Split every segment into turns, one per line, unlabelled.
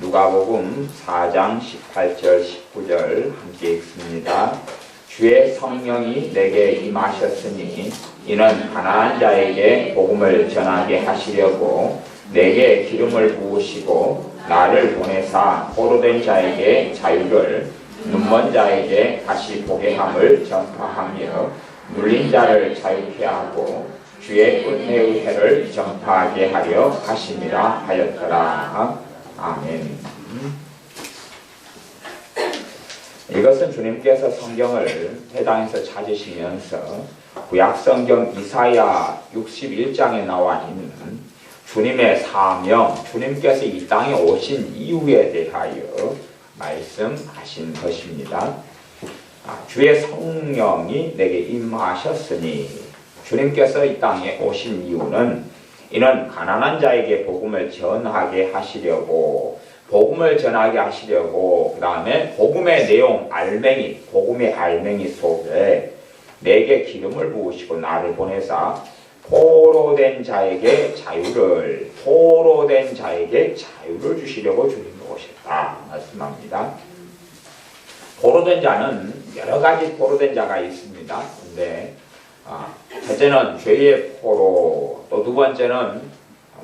누가복음 4장 18절 19절 함께 읽습니다. 주의 성령이 내게 임하셨으니 이는 가난한 자에게 복음을 전하게 하시려고 내게 기름을 부으시고 나를 보내사 포로된 자에게 자유를, 눈먼 자에게 다시 보게 함을 전파하며 눌린 자를 자유케 하고 주의 은혜의 해를 전파하게 하려 하심이라 하였더라. 아멘. 이것은 주님께서 성경을 회당에서 찾으시면서 구약성경 이사야 61장에 나와 있는 주님의 사명, 주님께서 이 땅에 오신 이유에 대하여 말씀하신 것입니다. 주의 성령이 내게 임하셨으니, 주님께서 이 땅에 오신 이유는 이는 가난한 자에게 복음을 전하게 하시려고, 그 다음에 복음의 내용, 복음의 알맹이 속에 내게 기름을 부으시고 나를 보내사 포로된 자에게 자유를 주시려고 주님이 오셨다 말씀합니다. 포로된 자는 여러 가지 포로된 자가 있습니다. 근데 첫째는 죄의 포로, 또 두 번째는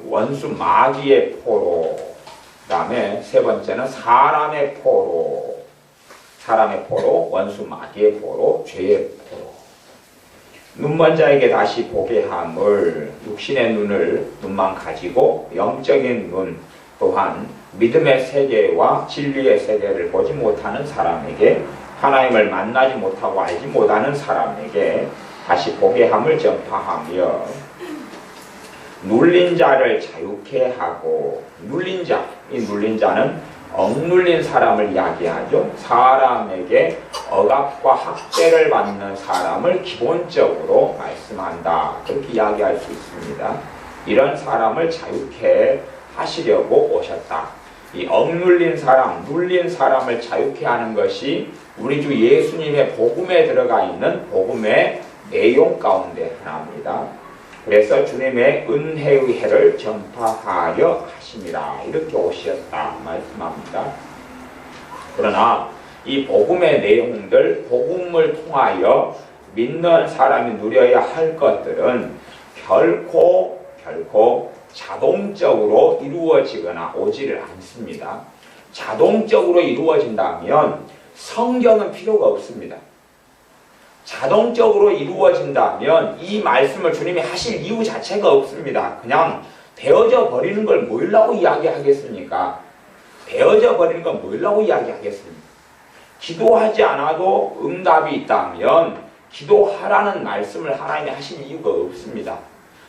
원수 마귀의 포로, 그 다음에 세 번째는 사람의 포로, 원수 마귀의 포로, 죄의 포로. 눈먼 자에게 다시 보게 함을, 육신의 눈만 가지고 영적인 눈, 또한 믿음의 세계와 진리의 세계를 보지 못하는 사람에게, 하나님을 만나지 못하고 알지 못하는 사람에게 다시 보게 함을 전파하며 눌린 자를 자유케 하고, 눌린 자는 억눌린 사람을 이야기하죠. 사람에게 억압과 학대를 받는 사람을 기본적으로 말씀한다, 그렇게 이야기할 수 있습니다. 이런 사람을 자유케 하시려고 오셨다. 이 억눌린 사람, 눌린 사람을 자유케 하는 것이 우리 주 예수님의 복음에 들어가 있는 복음의 내용 가운데 하나입니다. 그래서 주님의 은혜의 해를 전파하려 하심이라, 이렇게 오셨다 말씀합니다. 그러나 이 복음의 내용들, 복음을 통하여 믿는 사람이 누려야 할 것들은 결코 자동적으로 이루어지거나 오지를 않습니다. 자동적으로 이루어진다면 성경은 필요가 없습니다. 자동적으로 이루어진다면 이 말씀을 주님이 하실 이유 자체가 없습니다. 그냥 되어져 버리는 걸 뭐라고 이야기하겠습니까? 기도하지 않아도 응답이 있다면 기도하라는 말씀을 하나님이 하신 이유가 없습니다.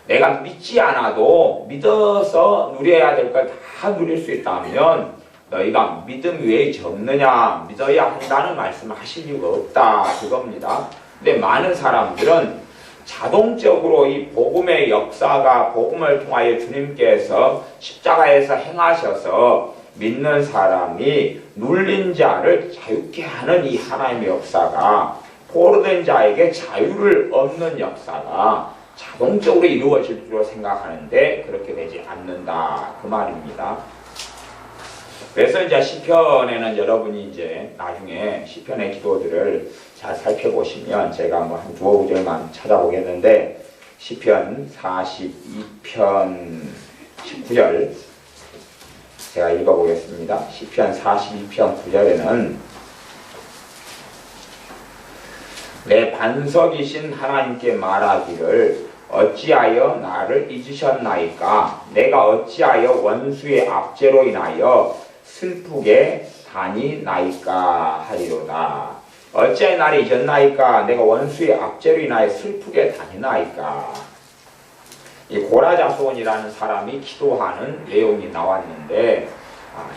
내가 믿지 않아도 믿어서 누려야 될 걸 다 누릴 수 있다면 너희가 믿음 외에 적느냐, 믿어야 한다는 말씀을 하실 이유가 없다, 그겁니다. 근데 많은 사람들은 자동적으로 이 복음의 역사가, 복음을 통하여 주님께서 십자가에서 행하셔서 믿는 사람이 눌린 자를 자유케 하는 이 하나님의 역사가, 포로된 자에게 자유를 얻는 역사가 자동적으로 이루어질 줄로 생각하는데 그렇게 되지 않는다, 그 말입니다. 그래서 이제 시편에는 여러분이 이제 나중에 시편의 기도들을 잘 살펴보시면, 제가 뭐 한 두어 구절만 찾아보겠는데, 시편 42편 19절 제가 읽어보겠습니다. 시편 42편 9절에는 내 반석이신 하나님께 말하기를 어찌하여 나를 잊으셨나이까? 내가 어찌하여 원수의 압제로 인하여 슬프게 다니나이까 하리로다. 어찌하여 나를 잊었나이까? 내가 원수의 압제로 인하여 슬프게 다니나이까? 이 고라자손이라는 사람이 기도하는 내용이 나왔는데,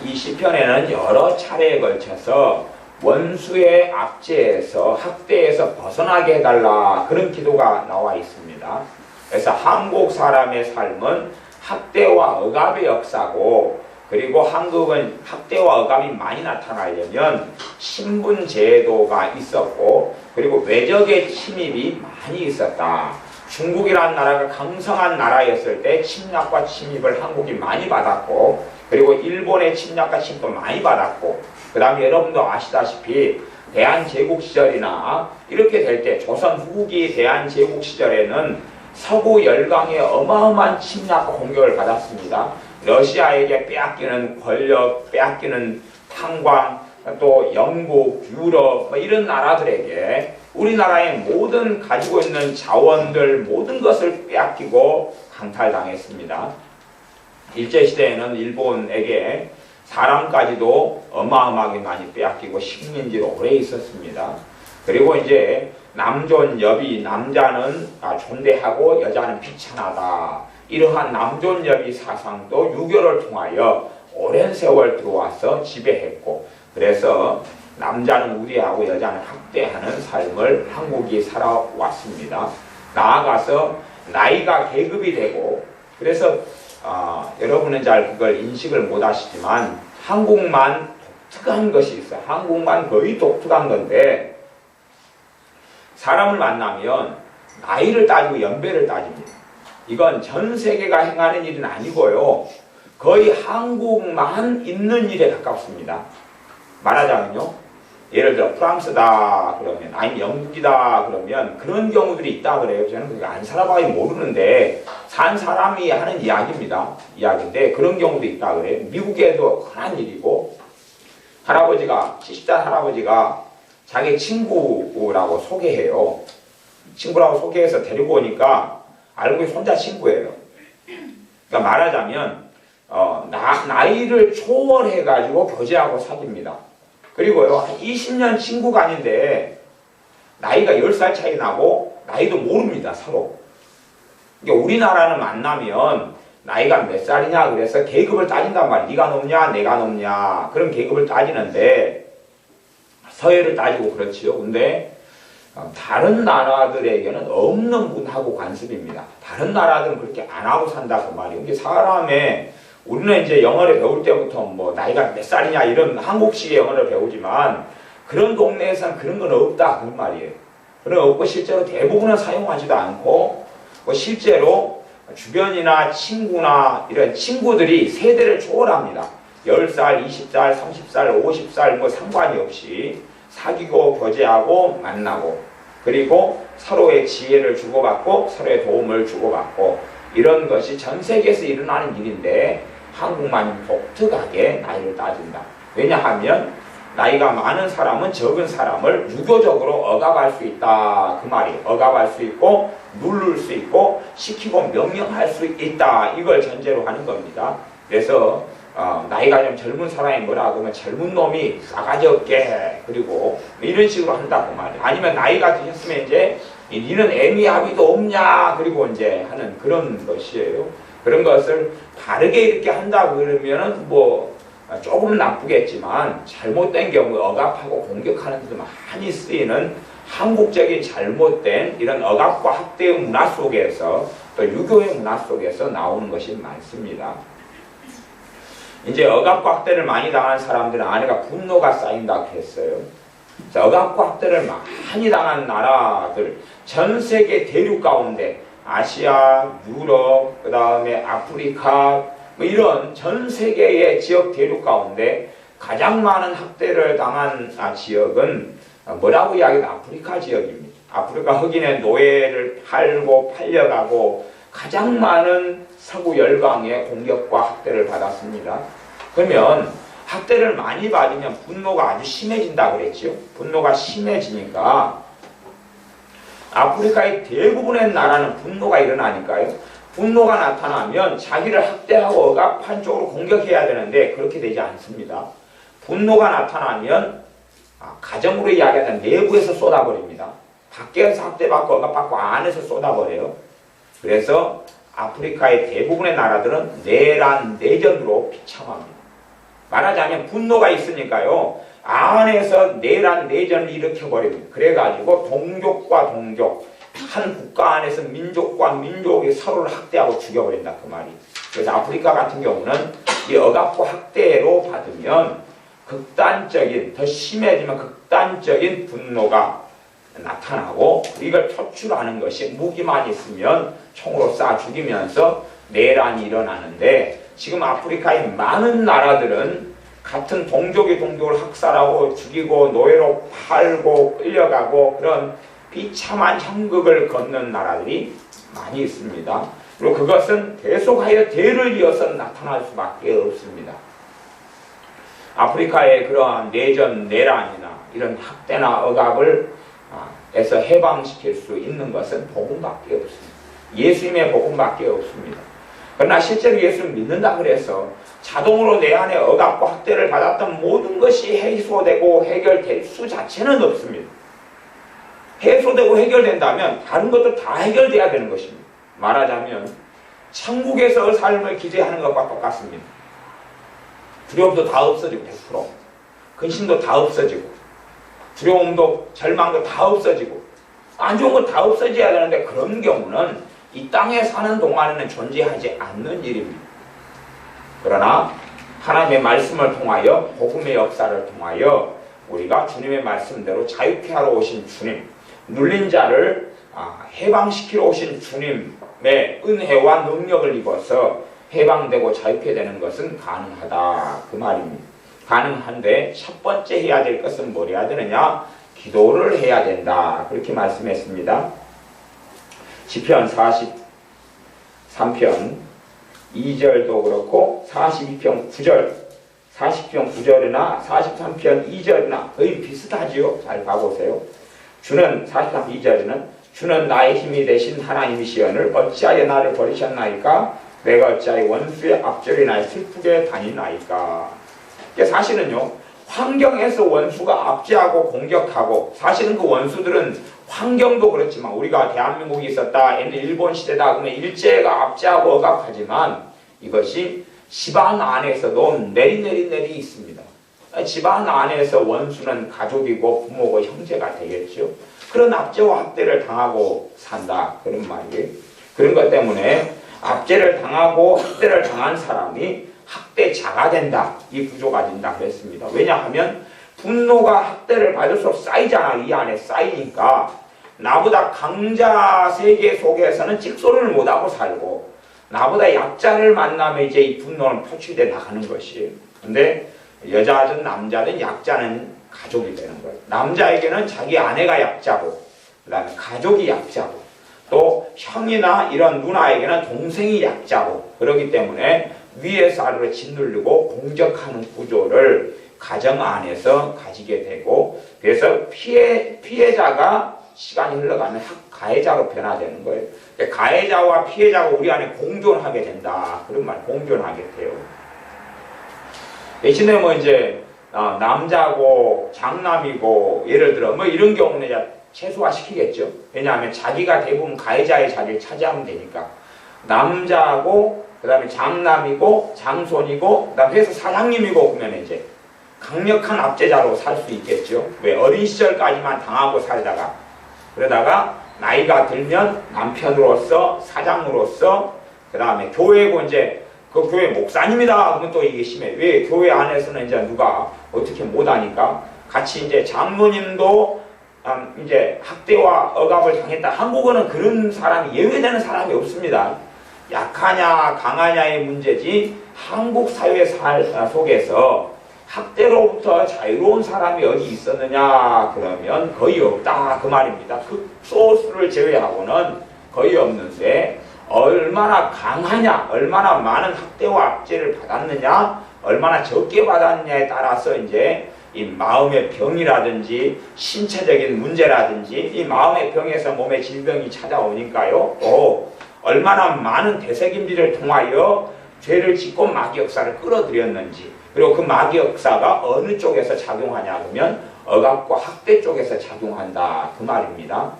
이 시편에는 여러 차례에 걸쳐서 원수의 압제에서, 학대에서 벗어나게 해달라, 그런 기도가 나와 있습니다. 그래서 한국 사람의 삶은 학대와 억압의 역사고, 그리고 한국은 학대와 억압이 많이 나타나려면 신분 제도가 있었고, 그리고 외적의 침입이 많이 있었다. 중국이라는 나라가 강성한 나라였을 때 침략과 침입을 한국이 많이 받았고, 그리고 일본의 침략과 침도 많이 받았고, 그 다음에 여러분도 아시다시피 대한제국 시절이나 이렇게 될 때 조선 후기 대한제국 시절에는 서구 열강의 어마어마한 침략과 공격을 받았습니다. 러시아에게 빼앗기는 권력, 빼앗기는 탄광, 또 영국, 유럽 이런 나라들에게 우리나라의 모든 가지고 있는 자원들 모든 것을 빼앗기고 강탈당했습니다. 일제시대에는 일본에게 사람까지도 어마어마하게 많이 빼앗기고 식민지로 오래 있었습니다. 그리고 이제 남존여비, 남자는 존대하고 여자는 비천하다. 이러한 남존여비 사상도 유교를 통하여 오랜 세월 들어와서 지배했고, 그래서 남자는 우대하고 여자는 학대하는 삶을 한국이 살아왔습니다. 나아가서 나이가 계급이 되고, 그래서 여러분은 잘 그걸 인식을 못하시지만 한국만 독특한 것이 있어요. 한국만 거의 독특한 건데, 사람을 만나면 나이를 따지고 연배를 따집니다. 이건 전 세계가 행하는 일은 아니고요, 거의 한국만 있는 일에 가깝습니다. 말하자면요, 예를 들어 프랑스다 그러면, 아니면 영국이다 그러면 그런 경우들이 있다 그래요. 저는 그게 안 살아봐야 모르는데 산 사람이 하는 이야기인데 그런 경우도 있다 그래요. 미국에도 흔한 일이고, 할아버지가 70대 할아버지가 자기 친구라고 소개해요. 친구라고 소개해서 데리고 오니까 알고 보니 혼자 친구예요. 그러니까 말하자면 나이를 초월해가지고 교제하고 사귀입니다. 그리고요, 한 20년 친구가 아닌데 나이가 10살 차이 나고 나이도 모릅니다, 서로. 그러니까 우리나라는 만나면 나이가 몇 살이냐 그래서 계급을 따진단 말이에요. 네가 높냐 내가 높냐 그런 계급을 따지는데, 서열을 따지고 그렇지요. 근데 다른 나라들에게는 없는 문하고 관습입니다. 다른 나라들은 그렇게 안 하고 산다 그 말이에요. 이게 사람의, 우리는 이제 영어를 배울 때부터 뭐 나이가 몇 살이냐 이런 한국식의 영어를 배우지만 그런 동네에서는 그런 건 없다 그 말이에요. 그런 없고 실제로 대부분은 사용하지도 않고, 뭐 실제로 주변이나 친구나 이런 친구들이 세대를 초월합니다. 10살, 20살, 30살, 50살 뭐 상관이 없이 사귀고 교제하고 만나고, 그리고 서로의 지혜를 주고받고 서로의 도움을 주고받고, 이런 것이 전 세계에서 일어나는 일인데 한국만 독특하게 나이를 따진다. 왜냐하면 나이가 많은 사람은 적은 사람을 유교적으로 억압할 수 있다 그 말이에요. 억압할 수 있고 누를 수 있고 시키고 명령할 수 있다, 이걸 전제로 하는 겁니다. 그래서 나이가 좀 젊은 사람이 뭐라 그러면 젊은 놈이 싸가지 없게, 그리고 이런 식으로 한다고 말이에요. 아니면 나이가 드셨으면 이제 니는 애미아비도 없냐, 그리고 이제 하는 그런 것이에요. 그런 것을 다르게 이렇게 한다 그러면은 뭐 조금 나쁘겠지만 잘못된 경우에 억압하고 공격하는 데도 많이 쓰이는 한국적인 잘못된 이런 억압과 학대의 문화 속에서, 또 유교의 문화 속에서 나오는 것이 많습니다. 이제 억압과 학대를 많이 당한 사람들은 안에가 분노가 쌓인다고 했어요. 억압과 학대를 많이 당한 나라들, 전 세계 대륙 가운데 아시아, 유럽, 그 다음에 아프리카, 뭐 이런 전 세계의 지역 대륙 가운데 가장 많은 학대를 당한 지역은 뭐라고 이야기해도 아프리카 지역입니다. 아프리카 흑인의 노예를 팔려가고 가장 많은 서구 열강의 공격과 학대를 받았습니다. 그러면 학대를 많이 받으면 분노가 아주 심해진다 그랬죠. 분노가 심해지니까 아프리카의 대부분의 나라는 분노가 일어나니까요. 분노가 나타나면 자기를 학대하고 억압한 쪽으로 공격해야 되는데 그렇게 되지 않습니다. 분노가 나타나면 가정으로 이야기하는 내부에서 쏟아버립니다. 밖에서 학대받고 억압받고 안에서 쏟아버려요. 그래서 아프리카의 대부분의 나라들은 내란, 내전으로 비참합니다. 말하자면 분노가 있으니까요, 안에서 내란, 내전을 일으켜버립니다. 그래가지고 동족과 동족, 한 국가 안에서 민족과 민족이 서로를 학대하고 죽여버린다 그 말이. 그래서 아프리카 같은 경우는 이 억압과 학대로 받으면 극단적인, 더 심해지면 극단적인 분노가 나타나고, 이걸 표출하는 것이 무기만 있으면 총으로 쏴 죽이면서 내란이 일어나는데, 지금 아프리카의 많은 나라들은 같은 동족이 동족을 학살하고 죽이고 노예로 팔고 끌려가고 그런 비참한 형극을 걷는 나라들이 많이 있습니다. 그리고 그것은 계속하여 대를 이어서 나타날 수밖에 없습니다. 아프리카의 그러한 내전, 내란이나 이런 학대나 억압을 에서 해방시킬 수 있는 것은 복음밖에 없습니다. 예수님의 복음밖에 없습니다. 그러나 실제로 예수를 믿는다 그래서 자동으로 내 안에 억압과 학대를 받았던 모든 것이 해소되고 해결될 수 자체는 없습니다. 해소되고 해결된다면 다른 것도 다 해결돼야 되는 것입니다. 말하자면 천국에서 삶을 기대하는 것과 똑같습니다. 두려움도 다 없어지고 100%, 근심도 다 없어지고, 두려움도 절망도 다 없어지고, 안 좋은 거 다 없어져야 되는데 그런 경우는 이 땅에 사는 동안에는 존재하지 않는 일입니다. 그러나 하나님의 말씀을 통하여, 복음의 역사를 통하여 우리가 주님의 말씀대로 자유케 하러 오신 주님, 눌린 자를 해방시키러 오신 주님의 은혜와 능력을 입어서 해방되고 자유케 되는 것은 가능하다, 그 말입니다. 가능한데 첫 번째 해야 될 것은 뭘 해야 되느냐? 기도를 해야 된다, 그렇게 말씀했습니다. 시편 43편 2절도 그렇고 42편 9절, 40편 9절이나 43편 2절이나 거의 비슷하지요. 잘 봐보세요. 주는 43편 2절에는 주는 나의 힘이 되신 하나님이시여늘 어찌하여 나를 버리셨나이까? 내가 어찌하여 원수의 앞절이 나를 슬프게 다니나이까? 사실은요, 환경에서 원수가 압제하고 공격하고, 사실은 그 원수들은 환경도 그렇지만, 우리가 대한민국이 있었다, 일본 시대다 그러면 일제가 압제하고 억압하지만 이것이 집안 안에서도 내리 있습니다. 집안 안에서 원수는 가족이고 부모고 형제가 되겠죠. 그런 압제와 학대를 당하고 산다, 그런 말이에요. 그런 것 때문에 압제를 당하고 학대를 당한 사람이 학대자가 된다, 이 구조가 된다 그랬습니다. 왜냐하면 분노가 학대를 받을수록 쌓이잖아. 이 안에 쌓이니까 나보다 강자 세계 속에서는 찍소리를 못하고 살고, 나보다 약자를 만나면 이제 이 분노는 표출돼 나가는 것이에요. 근데 여자든 남자든 약자는 가족이 되는 거예요. 남자에게는 자기 아내가 약자고, 그 다음에 가족이 약자고, 또 형이나 이런 누나에게는 동생이 약자고, 그렇기 때문에 위에서 아래로 짓누르고 공격하는 구조를 가정 안에서 가지게 되고, 그래서 피해자가 시간이 흘러가면 가해자로 변화되는 거예요. 가해자와 피해자가 우리 안에 공존하게 된다, 그런 말, 공존하게 돼요. 대신에 뭐 이제 남자고 장남이고 예를 들어 뭐 이런 경우는 이제 최소화시키겠죠. 왜냐하면 자기가 대부분 가해자의 자리를 차지하면 되니까. 남자고 그 다음에 장남이고 장손이고 그 다음에 회사 사장님이고 그러면 이제 강력한 압제자로 살 수 있겠죠. 왜? 어린 시절까지만 당하고 살다가 그러다가 나이가 들면 남편으로서 사장으로서 그 다음에 교회고 이제 그 교회 목사님이다 그러면 또 이게 심해. 왜? 교회 안에서는 이제 누가 어떻게 못하니까 같이 이제 장로님도 이제 학대와 억압을 당했다. 한국어는 그런 사람이 예외되는 사람이 없습니다. 약하냐 강하냐의 문제지 한국 사회 속에서 학대로부터 자유로운 사람이 어디 있었느냐 그러면 거의 없다, 그 말입니다. 극소수를 제외하고는 거의 없는데, 얼마나 강하냐, 얼마나 많은 학대와 압제를 받았느냐, 얼마나 적게 받았느냐에 따라서 이제 이 마음의 병이라든지 신체적인 문제라든지 이 마음의 병에서 몸의 질병이 찾아오니까요, 또 얼마나 많은 되새김질을 통하여 죄를 짓고 마귀 역사를 끌어들였는지, 그리고 그 마귀 역사가 어느 쪽에서 작용하냐 그러면 억압과 학대 쪽에서 작용한다, 그 말입니다.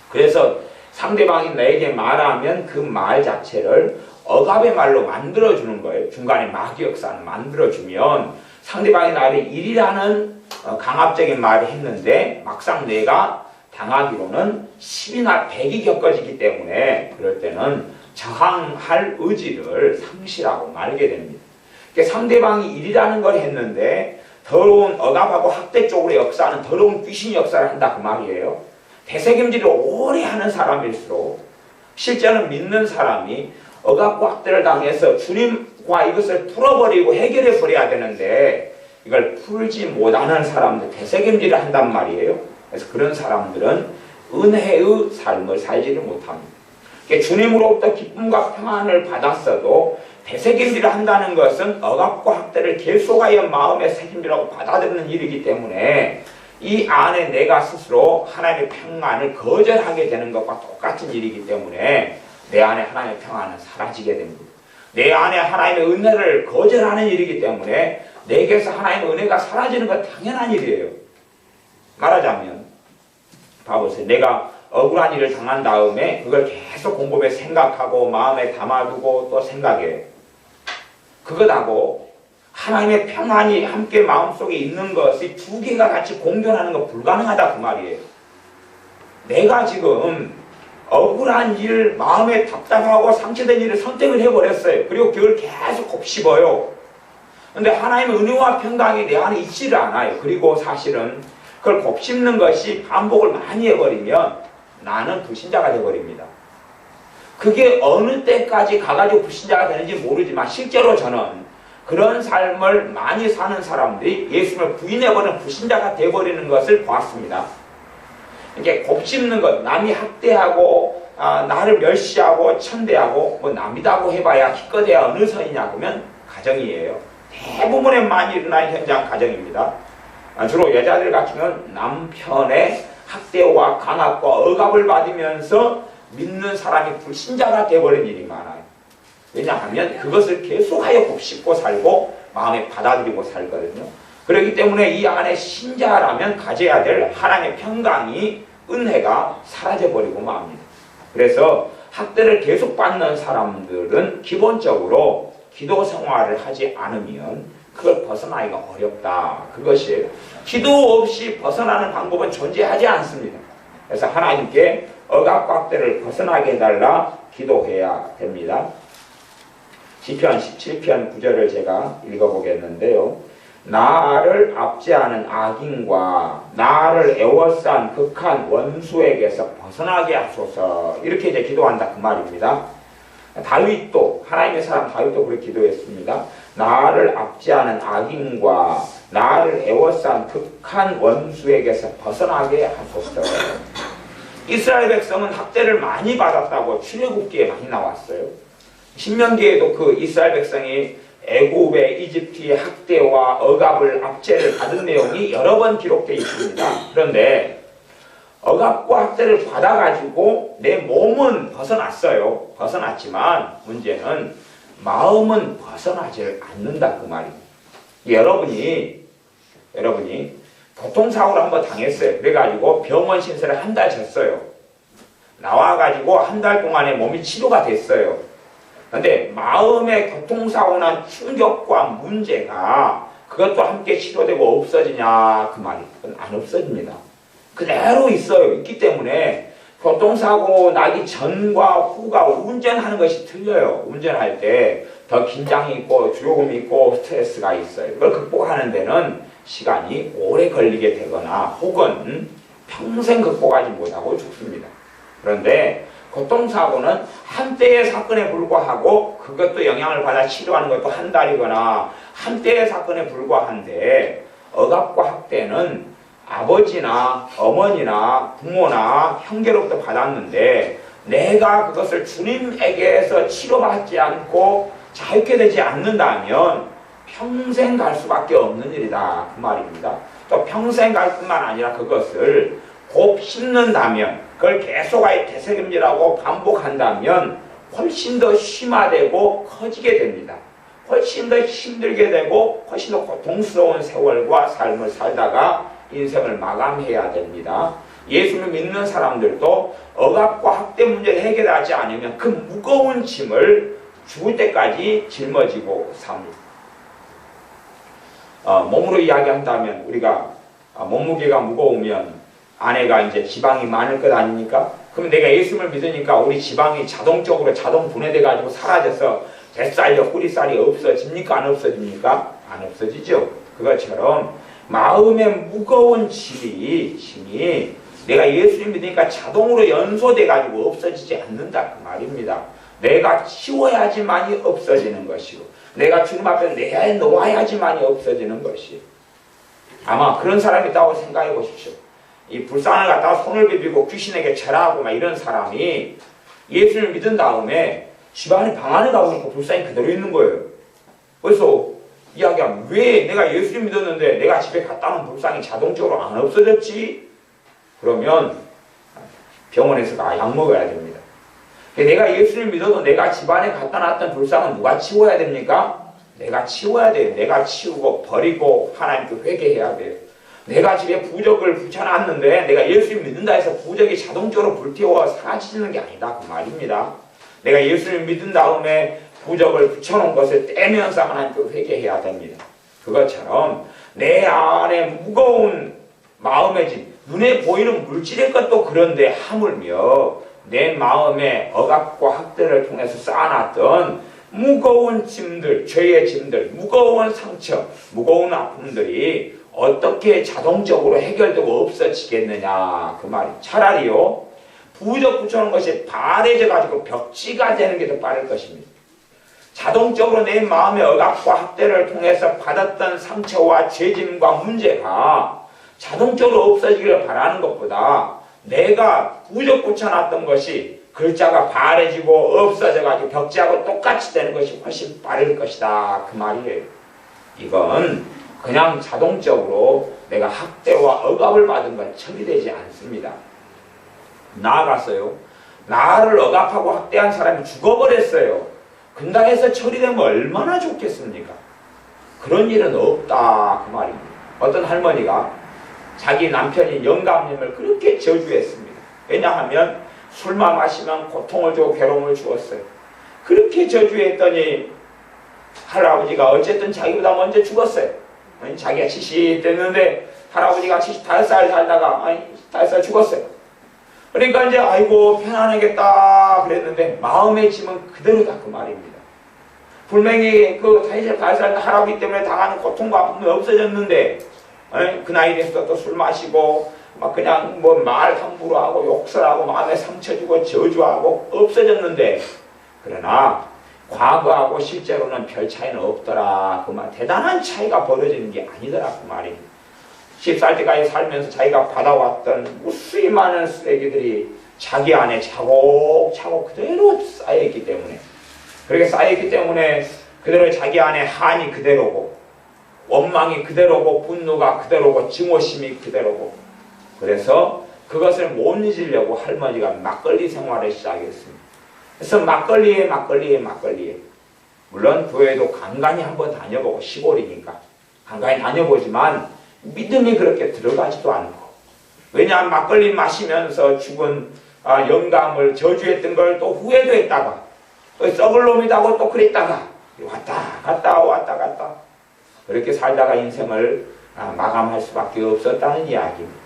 그래서 상대방이 나에게 말하면 그 말 자체를 억압의 말로 만들어주는 거예요. 중간에 마귀 역사를 만들어주면 상대방이 나를 일이라는 강압적인 말을 했는데 막상 내가 당하기로는 10이나 100이 겪어지기 때문에 그럴 때는 저항할 의지를 상실하고 말게 됩니다. 상대방이 일이라는 걸 했는데 더러운 억압하고 학대 쪽으로 역사하는 더러운 귀신 역사를 한다, 그 말이에요. 되새김질을 오래 하는 사람일수록 실제는 믿는 사람이 억압과 학대를 당해서 주님과 이것을 풀어버리고 해결해 버려야 되는데 이걸 풀지 못하는 사람들, 되새김질을 한단 말이에요. 그래서 그런 사람들은 은혜의 삶을 살지를 못합니다. 주님으로부터 기쁨과 평안을 받았어도 되새김질을 한다는 것은 억압과 학대를 계속하여 마음에 새김질하고 받아들이는 일이기 때문에 이 안에 내가 스스로 하나님의 평안을 거절하게 되는 것과 똑같은 일이기 때문에 내 안에 하나님의 평안은 사라지게 됩니다. 내 안에 하나님의 은혜를 거절하는 일이기 때문에 내게서 하나님의 은혜가 사라지는 건 당연한 일이에요. 말하자면 봐보세요. 내가 억울한 일을 당한 다음에 그걸 계속 곰곰이 생각하고 마음에 담아두고 또 생각해요. 그것하고 하나님의 평안이 함께 마음속에 있는 것이 두 개가 같이 공존하는 건 불가능하다 그 말이에요. 내가 지금 억울한 일, 마음에 답답하고 상처된 일을 선택을 해버렸어요. 그리고 그걸 계속 곱씹어요. 근데 하나님의 은혜와 평강이 내 안에 있지를 않아요. 그리고 사실은 그걸 곱씹는 것이 반복을 많이 해버리면 나는 불신자가 되어버립니다. 그게 어느 때까지 가가지고 불신자가 되는지 모르지만 실제로 저는 그런 삶을 많이 사는 사람들이 예수님을 부인해버리는 불신자가 되어버리는 것을 보았습니다. 이게 곱씹는 것, 남이 학대하고 나를 멸시하고 천대하고 뭐 남이다고 해봐야 기껏해야 어느 선이냐 그러면 가정이에요. 대부분의 많이 일어나는 현장 가정입니다. 주로 여자들 같으면 남편의 학대와 강압과 억압을 받으면서 믿는 사람이 불신자가 되어버린 일이 많아요. 왜냐하면 그것을 계속하여 곱씹고 살고 마음에 받아들이고 살거든요. 그렇기 때문에 이 안에 신자라면 가져야 될 하나님의 평강이 은혜가 사라져버리고 맙니다. 그래서 학대를 계속 받는 사람들은 기본적으로 기도 생활을 하지 않으면 그걸 벗어나기가 어렵다. 그것이 기도 없이 벗어나는 방법은 존재하지 않습니다. 그래서 하나님께 억압과 학대를 벗어나게 해달라 기도해야 됩니다. 시편 17편 9절을 제가 읽어보겠는데요. 나를 압제하는 악인과 나를 애워싼 극한 원수에게서 벗어나게 하소서. 이렇게 이제 기도한다 그 말입니다. 다윗도 하나님의 사람 다윗도 그렇게 기도했습니다. 나를 압제하는 악인과 나를 애워싼 극한 원수에게서 벗어나게 하소서. 이스라엘 백성은 학대를 많이 받았다고 출애굽기에 많이 나왔어요. 신명기에도 그 이스라엘 백성이 애굽의 이집트의 학대와 억압을 압제를 받은 내용이 여러 번 기록되어 있습니다. 그런데 억압과 학대를 받아가지고 내 몸은 벗어났어요. 벗어났지만 문제는 마음은 벗어나지 않는다 그 말입니다. 여러분이 교통사고를 한번 당했어요. 그래가지고 병원 신세를 한 달 졌어요. 나와가지고 한 달 동안에 몸이 치료가 됐어요. 근데 마음의 교통사고 난 충격과 문제가 그것도 함께 치료되고 없어지냐 그 말이 안 없어집니다. 그대로 있어요. 있기 때문에 교통사고 나기 전과 후가 운전하는 것이 틀려요. 운전할 때 더 긴장이 있고 두려움이 있고 스트레스가 있어요. 그걸 극복하는 데는 시간이 오래 걸리게 되거나 혹은 평생 극복하지 못하고 죽습니다. 그런데 교통사고는 한때의 사건에 불과하고 그것도 영향을 받아 치료하는 것도 한 달이거나 한때의 사건에 불과한데 억압과 학대는 아버지나 어머니나 부모나 형제로부터 받았는데 내가 그것을 주님에게서 치료받지 않고 자유케 되지 않는다면 평생 갈 수밖에 없는 일이다 그 말입니다. 또 평생 갈 뿐만 아니라 그것을 곱씹는다면 그걸 계속하여 되새김질하고 반복한다면 훨씬 더 심화되고 커지게 됩니다. 훨씬 더 힘들게 되고 훨씬 더 고통스러운 세월과 삶을 살다가 인생을 마감해야 됩니다. 예수를 믿는 사람들도 억압과 학대 문제를 해결하지 않으면 그 무거운 짐을 죽을 때까지 짊어지고 삽니다. 몸으로 이야기한다면 우리가 몸무게가 무거우면 아내가 이제 지방이 많을 것 아닙니까? 그럼 내가 예수를 믿으니까 우리 지방이 자동적으로 자동 분해돼 가지고 사라져서 뱃살, 옆구리살이 없어집니까? 안 없어집니까? 안 없어지죠. 그것처럼 마음의 무거운 짐이 내가 예수를 믿으니까 자동으로 연소돼 가지고 없어지지 않는다 그 말입니다. 내가 치워야지만이 없어지는 것이고 내가 주님 앞에 내에 놓아야지만이 없어지는 것이 아마 그런 사람이 있다고 생각해 보십시오. 이 불상을 갖다가 손을 비비고 귀신에게 절하고 막 이런 사람이 예수를 믿은 다음에 집안에 방 안에 가보니까 불상이 그대로 있는 거예요. 그래서 이야기하면 왜 내가 예수를 믿었는데 내가 집에 갔다 오면 불상이 자동적으로 안 없어졌지? 그러면 병원에서 약 먹어야 됩니다. 내가 예수를 믿어도 내가 집안에 갖다 놨던 불상은 누가 치워야 됩니까? 내가 치워야 돼요. 내가 치우고 버리고 하나님께 회개해야 돼요. 내가 집에 부적을 붙여놨는데 내가 예수를 믿는다 해서 부적이 자동적으로 불태워 사라지는 게 아니다 그 말입니다. 내가 예수를 믿은 다음에 부적을 붙여놓은 것을 떼면서 하나님께 회개해야 됩니다. 그것처럼 내 안에 무거운 마음의 짐, 눈에 보이는 물질의 것도 그런데 하물며 내 마음에 억압과 학대를 통해서 쌓아놨던 무거운 짐들, 죄의 짐들, 무거운 상처, 무거운 아픔들이 어떻게 자동적으로 해결되고 없어지겠느냐 그 말이 차라리요 부적 붙여놓은 것이 바래져 가지고 벽지가 되는 게 더 빠를 것입니다. 자동적으로 내 마음의 억압과 학대를 통해서 받았던 상처와 죄짐과 문제가 자동적으로 없어지기를 바라는 것보다 내가 부적 붙여놨던 것이 글자가 바래지고 없어져가지고 벽지하고 똑같이 되는 것이 훨씬 빠를 것이다 그 말이에요. 이건 그냥 자동적으로 내가 학대와 억압을 받은 건 처리되지 않습니다. 나아가서요 나를 억압하고 학대한 사람이 죽어버렸어요. 근당에서 처리되면 얼마나 좋겠습니까? 그런 일은 없다 그 말입니다. 어떤 할머니가 자기 남편인 영감님을 그렇게 저주했습니다. 왜냐하면 술만 마시면 고통을 주고 괴로움을 주었어요. 그렇게 저주했더니 할아버지가 어쨌든 자기보다 먼저 죽었어요. 자기가 70 됐는데 할아버지가 75살 살다가 5살 죽었어요. 그러니까 이제 아이고 편안하겠다 그랬는데 마음의 짐은 그대로다 그 말입니다. 분명히 그 85살 할아버지 때문에 당하는 고통과 아픔이 없어졌는데 그 나이 돼서 또 술 마시고 막 그냥 뭐 말 함부로 하고 욕설하고 마음에 상처 주고 저주하고 없어졌는데 그러나 과거하고 실제로는 별 차이는 없더라 그 말 대단한 차이가 벌어지는 게 아니더라 그 말입니다. 10살 때까지 살면서 자기가 받아왔던 무수히 많은 쓰레기들이 자기 안에 차곡차곡 그대로 쌓여있기 때문에 그렇게 쌓여있기 때문에 그대로 자기 안에 한이 그대로고 원망이 그대로고 분노가 그대로고 증오심이 그대로고 그래서 그것을 못 잊으려고 할머니가 막걸리 생활을 시작했습니다. 그래서 막걸리에 물론 교회도 간간히 한번 다녀보고 시골이니까 간간히 다녀보지만 믿음이 그렇게 들어가지도 않고 왜냐하면 막걸리 마시면서 죽은 영감을 저주했던 걸 또 후회도 했다가 또 썩을 놈이라고 또 그랬다가 왔다 갔다 그렇게 살다가 인생을 마감할 수밖에 없었다는 이야기입니다.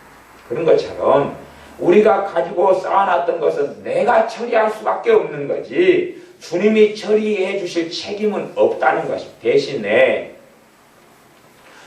그런 것처럼 우리가 가지고 쌓아놨던 것은 내가 처리할 수밖에 없는 거지 주님이 처리해 주실 책임은 없다는 것입니다. 대신에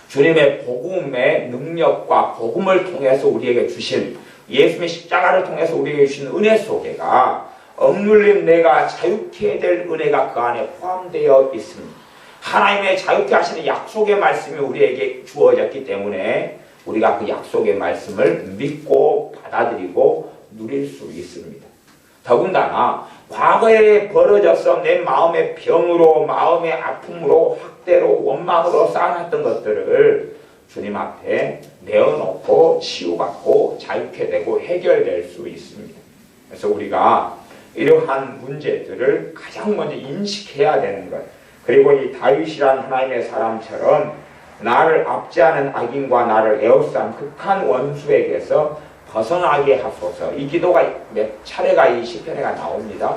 주님의 복음의 능력과 복음을 통해서 우리에게 주신 예수님의 십자가를 통해서 우리에게 주신 은혜 속에가 억눌린 내가 자유케 될 은혜가 그 안에 포함되어 있습니다. 하나님의 자유케 하시는 약속의 말씀이 우리에게 주어졌기 때문에 우리가 그 약속의 말씀을 믿고 받아들이고 누릴 수 있습니다. 더군다나 과거에 벌어져서 내 마음의 병으로 마음의 아픔으로 학대로 원망으로 쌓아놨던 것들을 주님 앞에 내어놓고 치유받고 자유케 되고 해결될 수 있습니다. 그래서 우리가 이러한 문제들을 가장 먼저 인식해야 되는 것 그리고 이 다윗이란 하나님의 사람처럼 나를 압제하는 악인과 나를 에워싼 극한 원수에게서 벗어나게 하소서. 이 기도가 몇 차례가 이 시편에가 나옵니다.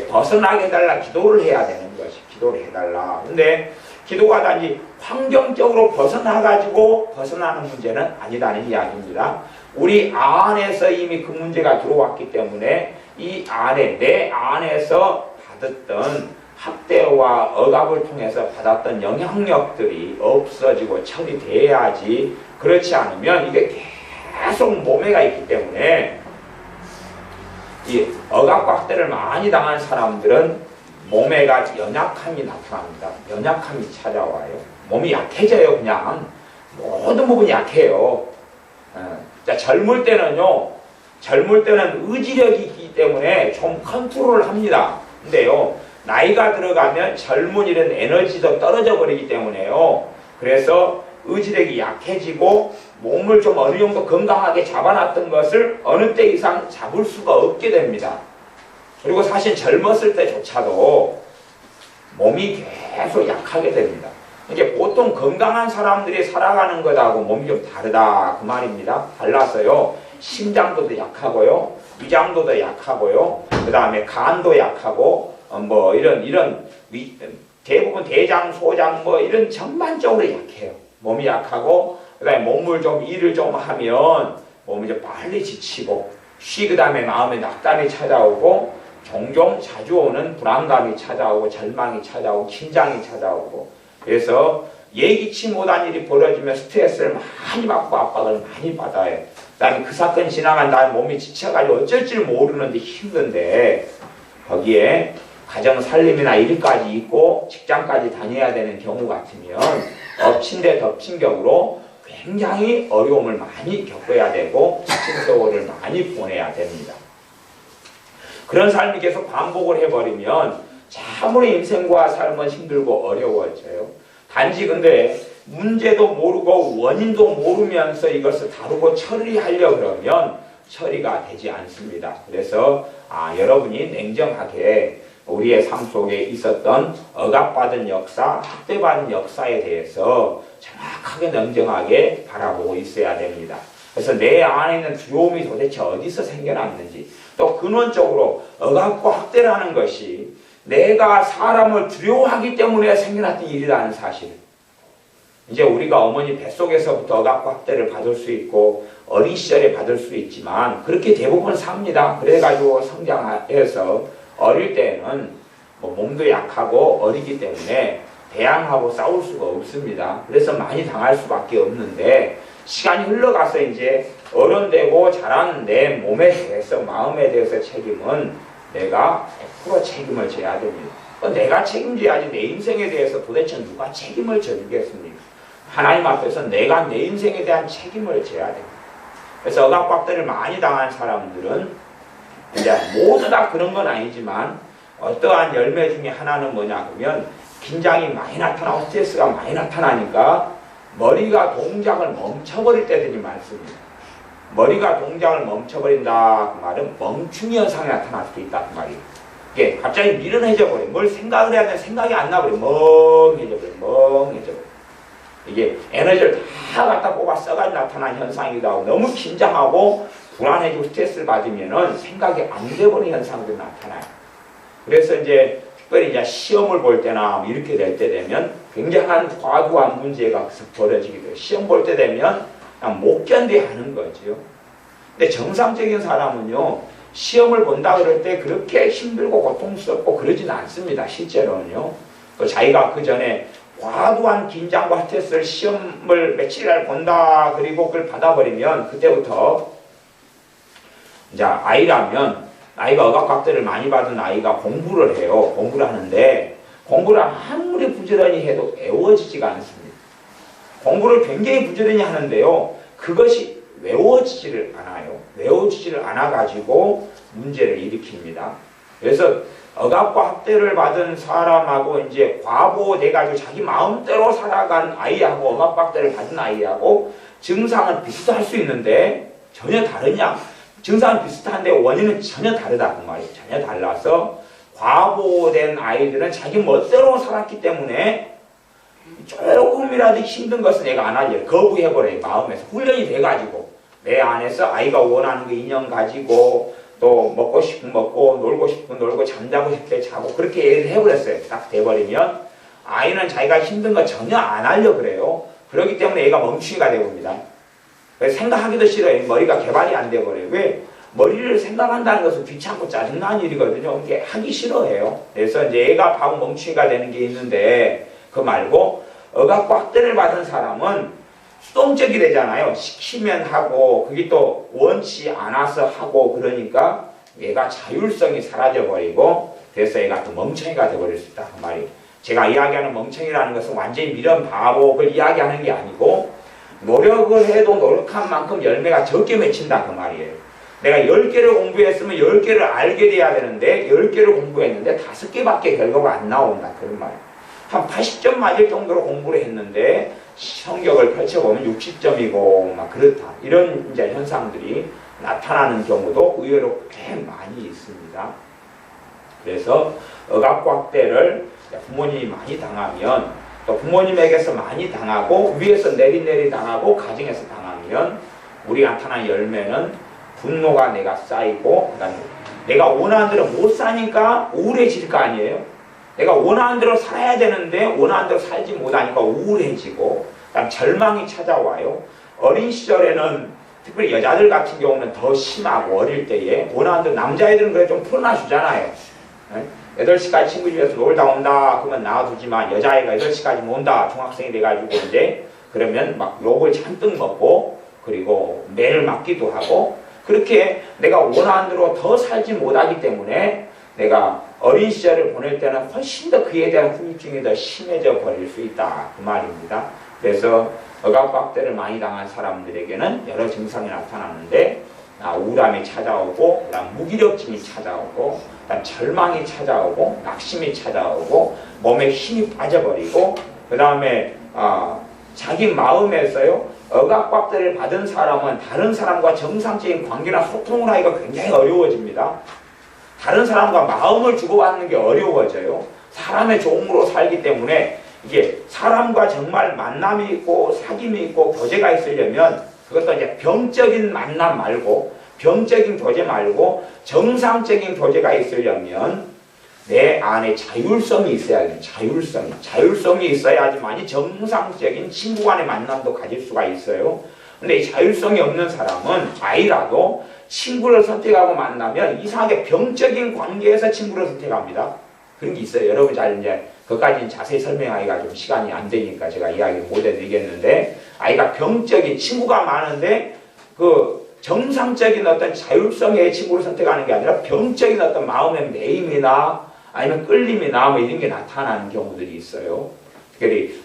벗어나게 해달라 기도를 해야 되는 것이 기도를 해달라. 근데 기도가 단지 환경적으로 벗어나가지고 벗어나는 문제는 아니라는 이야기입니다. 우리 안에서 이미 그 문제가 들어왔기 때문에 이 안에 내 안에서 받았던 학대와 억압을 통해서 받았던 영향력들이 없어지고 처리돼야지 그렇지 않으면 이게 계속 몸에가 있기 때문에 이 억압과 학대를 많이 당한 사람들은 몸에가 연약함이 나타납니다. 연약함이 찾아와요. 몸이 약해져요. 그냥 모든 부분이 약해요. 자, 젊을 때는 의지력이 있기 때문에 좀 컨트롤을 합니다. 근데요, 나이가 들어가면 젊은 이런 에너지도 떨어져 버리기 때문에요. 그래서 의지력이 약해지고 몸을 좀 어느 정도 건강하게 잡아놨던 것을 어느 때 이상 잡을 수가 없게 됩니다. 그리고 사실 젊었을 때조차도 몸이 계속 약하게 됩니다. 이게 보통 건강한 사람들이 살아가는 것하고 몸이 좀 다르다 그 말입니다. 달라서요. 심장도 약하고요. 위장도 약하고요. 그 다음에 간도 약하고 뭐 이런 대부분 대장, 소장 뭐 이런 전반적으로 약해요. 몸이 약하고 그 다음에 몸을 좀 일을 좀 하면 몸이 좀 빨리 지치고 그 다음에 마음에 낙담이 찾아오고 종종 자주 오는 불안감이 찾아오고 절망이 찾아오고 긴장이 찾아오고 그래서 예기치 못한 일이 벌어지면 스트레스를 많이 받고 압박을 많이 받아요. 그 다음에 그 사건이 지나간 다음에 몸이 지쳐가지고 어쩔 줄 모르는데 힘든데 거기에 가정 살림이나 일까지 있고 직장까지 다녀야 되는 경우 같으면 엎친 데 덮친 격으로 굉장히 어려움을 많이 겪어야 되고 지친 세월을 많이 보내야 됩니다. 그런 삶이 계속 반복을 해버리면 참으로 인생과 삶은 힘들고 어려워져요. 단지 근데 문제도 모르고 원인도 모르면서 이것을 다루고 처리하려 그러면 처리가 되지 않습니다. 그래서 여러분이 냉정하게 우리의 삶 속에 있었던 억압받은 역사, 학대받은 역사에 대해서 정확하게 냉정하게 바라보고 있어야 됩니다. 그래서 내 안에 있는 두려움이 도대체 어디서 생겨났는지 또 근원적으로 억압과 학대라는 것이 내가 사람을 두려워하기 때문에 생겨났던 일이라는 사실. 이제 우리가 어머니 뱃속에서부터 억압과 학대를 받을 수 있고 어린 시절에 받을 수 있지만 그렇게 대부분 삽니다. 그래가지고 성장해서 어릴 때는 뭐 몸도 약하고 어리기 때문에 대항하고 싸울 수가 없습니다. 그래서 많이 당할 수밖에 없는데 시간이 흘러가서 이제 어른되고 자란 내 몸에 대해서 마음에 대해서 책임은 내가 100% 책임을 져야 됩니다. 내가 책임져야지 내 인생에 대해서 도대체 누가 책임을 져주겠습니까? 하나님 앞에서 내가 내 인생에 대한 책임을 져야 됩니다. 그래서 억압박대를 많이 당한 사람들은 이제 모두 다 그런 건 아니지만 어떠한 열매 중에 하나는 뭐냐 그러면 긴장이 많이 나타나고 스트레스가 많이 나타나니까 머리가 동작을 멈춰버릴 때들이 많습니다. 머리가 동작을 멈춰버린다 그 말은 멍충이 현상이 나타날 수도 있다 그 말이에요. 이게 갑자기 미련해져 버려. 뭘 생각을 해야 되는데 생각이 안 나버려. 멍해져 버려. 이게 에너지를 다 갖다 뽑아 써가지고 나타난 현상이기도 하고 너무 긴장하고 불안해지고 스트레스를 받으면은 생각이 안 돼버리는 현상들이 나타나요. 그래서 이제 특별히 이제 시험을 볼 때나 이렇게 될 때 되면 굉장한 과도한 문제가 벌어지게 돼요. 시험 볼 때 되면 그냥 못 견뎌하는 거죠. 근데 정상적인 사람은요, 시험을 본다 그럴 때 그렇게 힘들고 고통스럽고 그러진 않습니다. 실제로는요. 또 자기가 그 전에 과도한 긴장과 스트레스를 시험을 며칠이나 본다 그리고 그걸 받아버리면 그때부터 이제 아이라면 아이가 억압각대를 많이 받은 아이가 공부를 해요. 공부를 하는데 공부를 아무리 부지런히 해도 외워지지가 않습니다. 공부를 굉장히 부지런히 하는데요. 그것이 외워지지를 않아요. 외워지지를 않아가지고 문제를 일으킵니다. 그래서 억압과 학대를 받은 사람하고 이제 과보돼가지고 자기 마음대로 살아간 아이하고 억압과 학대를 받은 아이하고 증상은 비슷할 수 있는데 전혀 다르냐? 증상은 비슷한데 원인은 전혀 다르다 그 말이에요. 전혀 달라서 과보된 아이들은 자기 멋대로 살았기 때문에 조금이라도 힘든 것은 내가 안 하려고 거부해버려요. 마음에서 훈련이 돼가지고 내 안에서 아이가 원하는 거 인형 가지고 또 먹고 싶은 먹고 놀고 싶은 놀고 잠자고 싶을 때 자고 그렇게 얘기를 해버렸어요. 딱 돼버리면 아이는 자기가 힘든 거 전혀 안 하려고 그래요. 그렇기 때문에 얘가 멍충이가 되어봅니다. 생각하기도 싫어요. 머리가 개발이 안 돼버려요. 왜? 머리를 생각한다는 것은 귀찮고 짜증나는 일이거든요. 이게 하기 싫어해요. 그래서 이제 얘가 바보 멍충이가 되는 게 있는데 그 말고 억압과 학대를 받은 사람은 수동적이 되잖아요. 시키면 하고 그게 또 원치 않아서 하고 그러니까 얘가 자율성이 사라져버리고 그래서 얘가 또 멍청이가 되어버릴 수 있다 그 말이에요. 제가 이야기하는 멍청이라는 것은 완전히 미련 바보를 이야기하는 게 아니고 노력을 해도 노력한 만큼 열매가 적게 맺힌다 그 말이에요. 내가 10개를 공부했으면 10개를 알게 돼야 되는데 10개를 공부했는데 5개밖에 결과가 안 나온다 그런 말이에요. 한 80점 맞을 정도로 공부를 했는데 성격을 펼쳐보면 60점이고 막 그렇다. 이런 이제 현상들이 나타나는 경우도 의외로 꽤 많이 있습니다. 그래서 억압학대를 부모님이 많이 당하면 또 부모님에게서 많이 당하고 위에서 내리 당하고 가정에서 당하면 우리가 나타나는 열매는 분노가 내가 쌓이고 그다음에 내가 원하는 대로 못 사니까 우울해질 거 아니에요. 내가 원하는 대로 살아야 되는데 원하는 대로 살지 못하니까 우울해지고 그다음 절망이 찾아와요. 어린 시절에는 특별히 여자들 같은 경우는 더 심하고 어릴 때에 원하는 대로 남자애들은 그래 좀 풀어놔주잖아요. 8시까지 친구 집에서 놀다 온다 그러면 놔두지만 여자애가 8시까지 논다 중학생이 돼가지고 이제 그러면 막 욕을 잔뜩 먹고 그리고 매를 맞기도 하고 그렇게 내가 원하는 대로 더 살지 못하기 때문에 내가 어린 시절을 보낼 때는 훨씬 더 그에 대한 후유증이 더 심해져 버릴 수 있다 그 말입니다. 그래서 억압학대를 많이 당한 사람들에게는 여러 증상이 나타나는데 우울함이 찾아오고 그다음 무기력증이 찾아오고 그다음 절망이 찾아오고 낙심이 찾아오고 몸에 힘이 빠져버리고 그 다음에 자기 마음에서요 억압학대를 받은 사람은 다른 사람과 정상적인 관계나 소통을 하기가 굉장히 어려워집니다. 다른 사람과 마음을 주고받는 게 어려워져요. 사람의 종으로 살기 때문에 이게 사람과 정말 만남이 있고 사귐이 있고 교제가 있으려면 그것도 이제 병적인 만남 말고 병적인 교제 말고 정상적인 교제가 있으려면 내 안에 자율성이 있어야 돼요. 자율성이 있어야지만이 정상적인 친구 간의 만남도 가질 수가 있어요. 근데 이 자율성이 없는 사람은 아이라도 친구를 선택하고 만나면 이상하게 병적인 관계에서 친구를 선택합니다. 그런 게 있어요. 여러분 잘 이제 그것까지는 자세히 설명하기가 좀 시간이 안 되니까 제가 이야기 못 해드리겠는데 아이가 병적인 친구가 많은데 그 정상적인 어떤 자율성의 친구를 선택하는 게 아니라 병적인 어떤 마음의 매임이나 아니면 끌림이나 뭐 이런 게 나타나는 경우들이 있어요. 특별히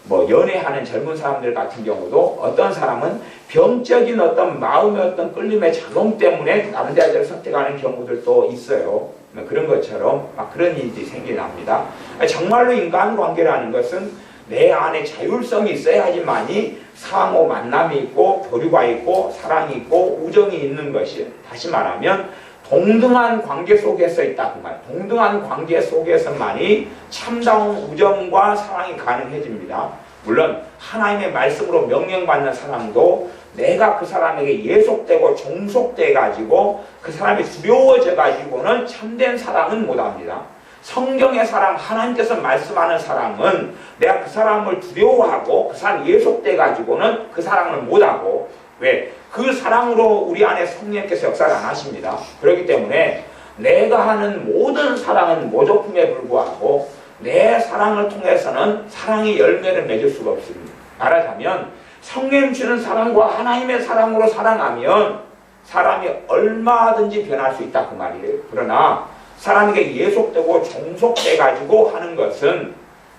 뭐 연애하는 젊은 사람들 같은 경우도 어떤 사람은 병적인 어떤 마음의 어떤 끌림의 작용 때문에 다른 여자를 선택하는 경우들도 있어요. 그런 것처럼 막 그런 일들이 생겨납니다. 정말로 인간관계라는 것은 내 안에 자율성이 있어야지만이 상호 만남이 있고 교류가 있고 사랑이 있고 우정이 있는 것이 다시 말하면 동등한 관계 속에서 있다 그 말. 동등한 관계 속에서만이 참다운 우정과 사랑이 가능해집니다. 물론 하나님의 말씀으로 명령받는 사람도 내가 그 사람에게 예속되고 종속돼 가지고 그 사람이 두려워져 가지고는 참된 사랑은 못합니다. 성경의 사랑, 하나님께서 말씀하는 사랑은 내가 그 사람을 두려워하고 그 사람 예속돼 가지고는 그 사랑을 못하고 왜? 그 사랑으로 우리 안에 성령께서 역사를 안 하십니다. 그렇기 때문에 내가 하는 모든 사랑은 모조품에 불구하고 내 사랑을 통해서는 사랑의 열매를 맺을 수가 없습니다. 말하자면 성령 주는 사랑과 하나님의 사랑으로 사랑하면 사람이 얼마든지 변할 수 있다 그 말이에요. 그러나 사람에게 예속되고 종속돼 가지고 하는 것은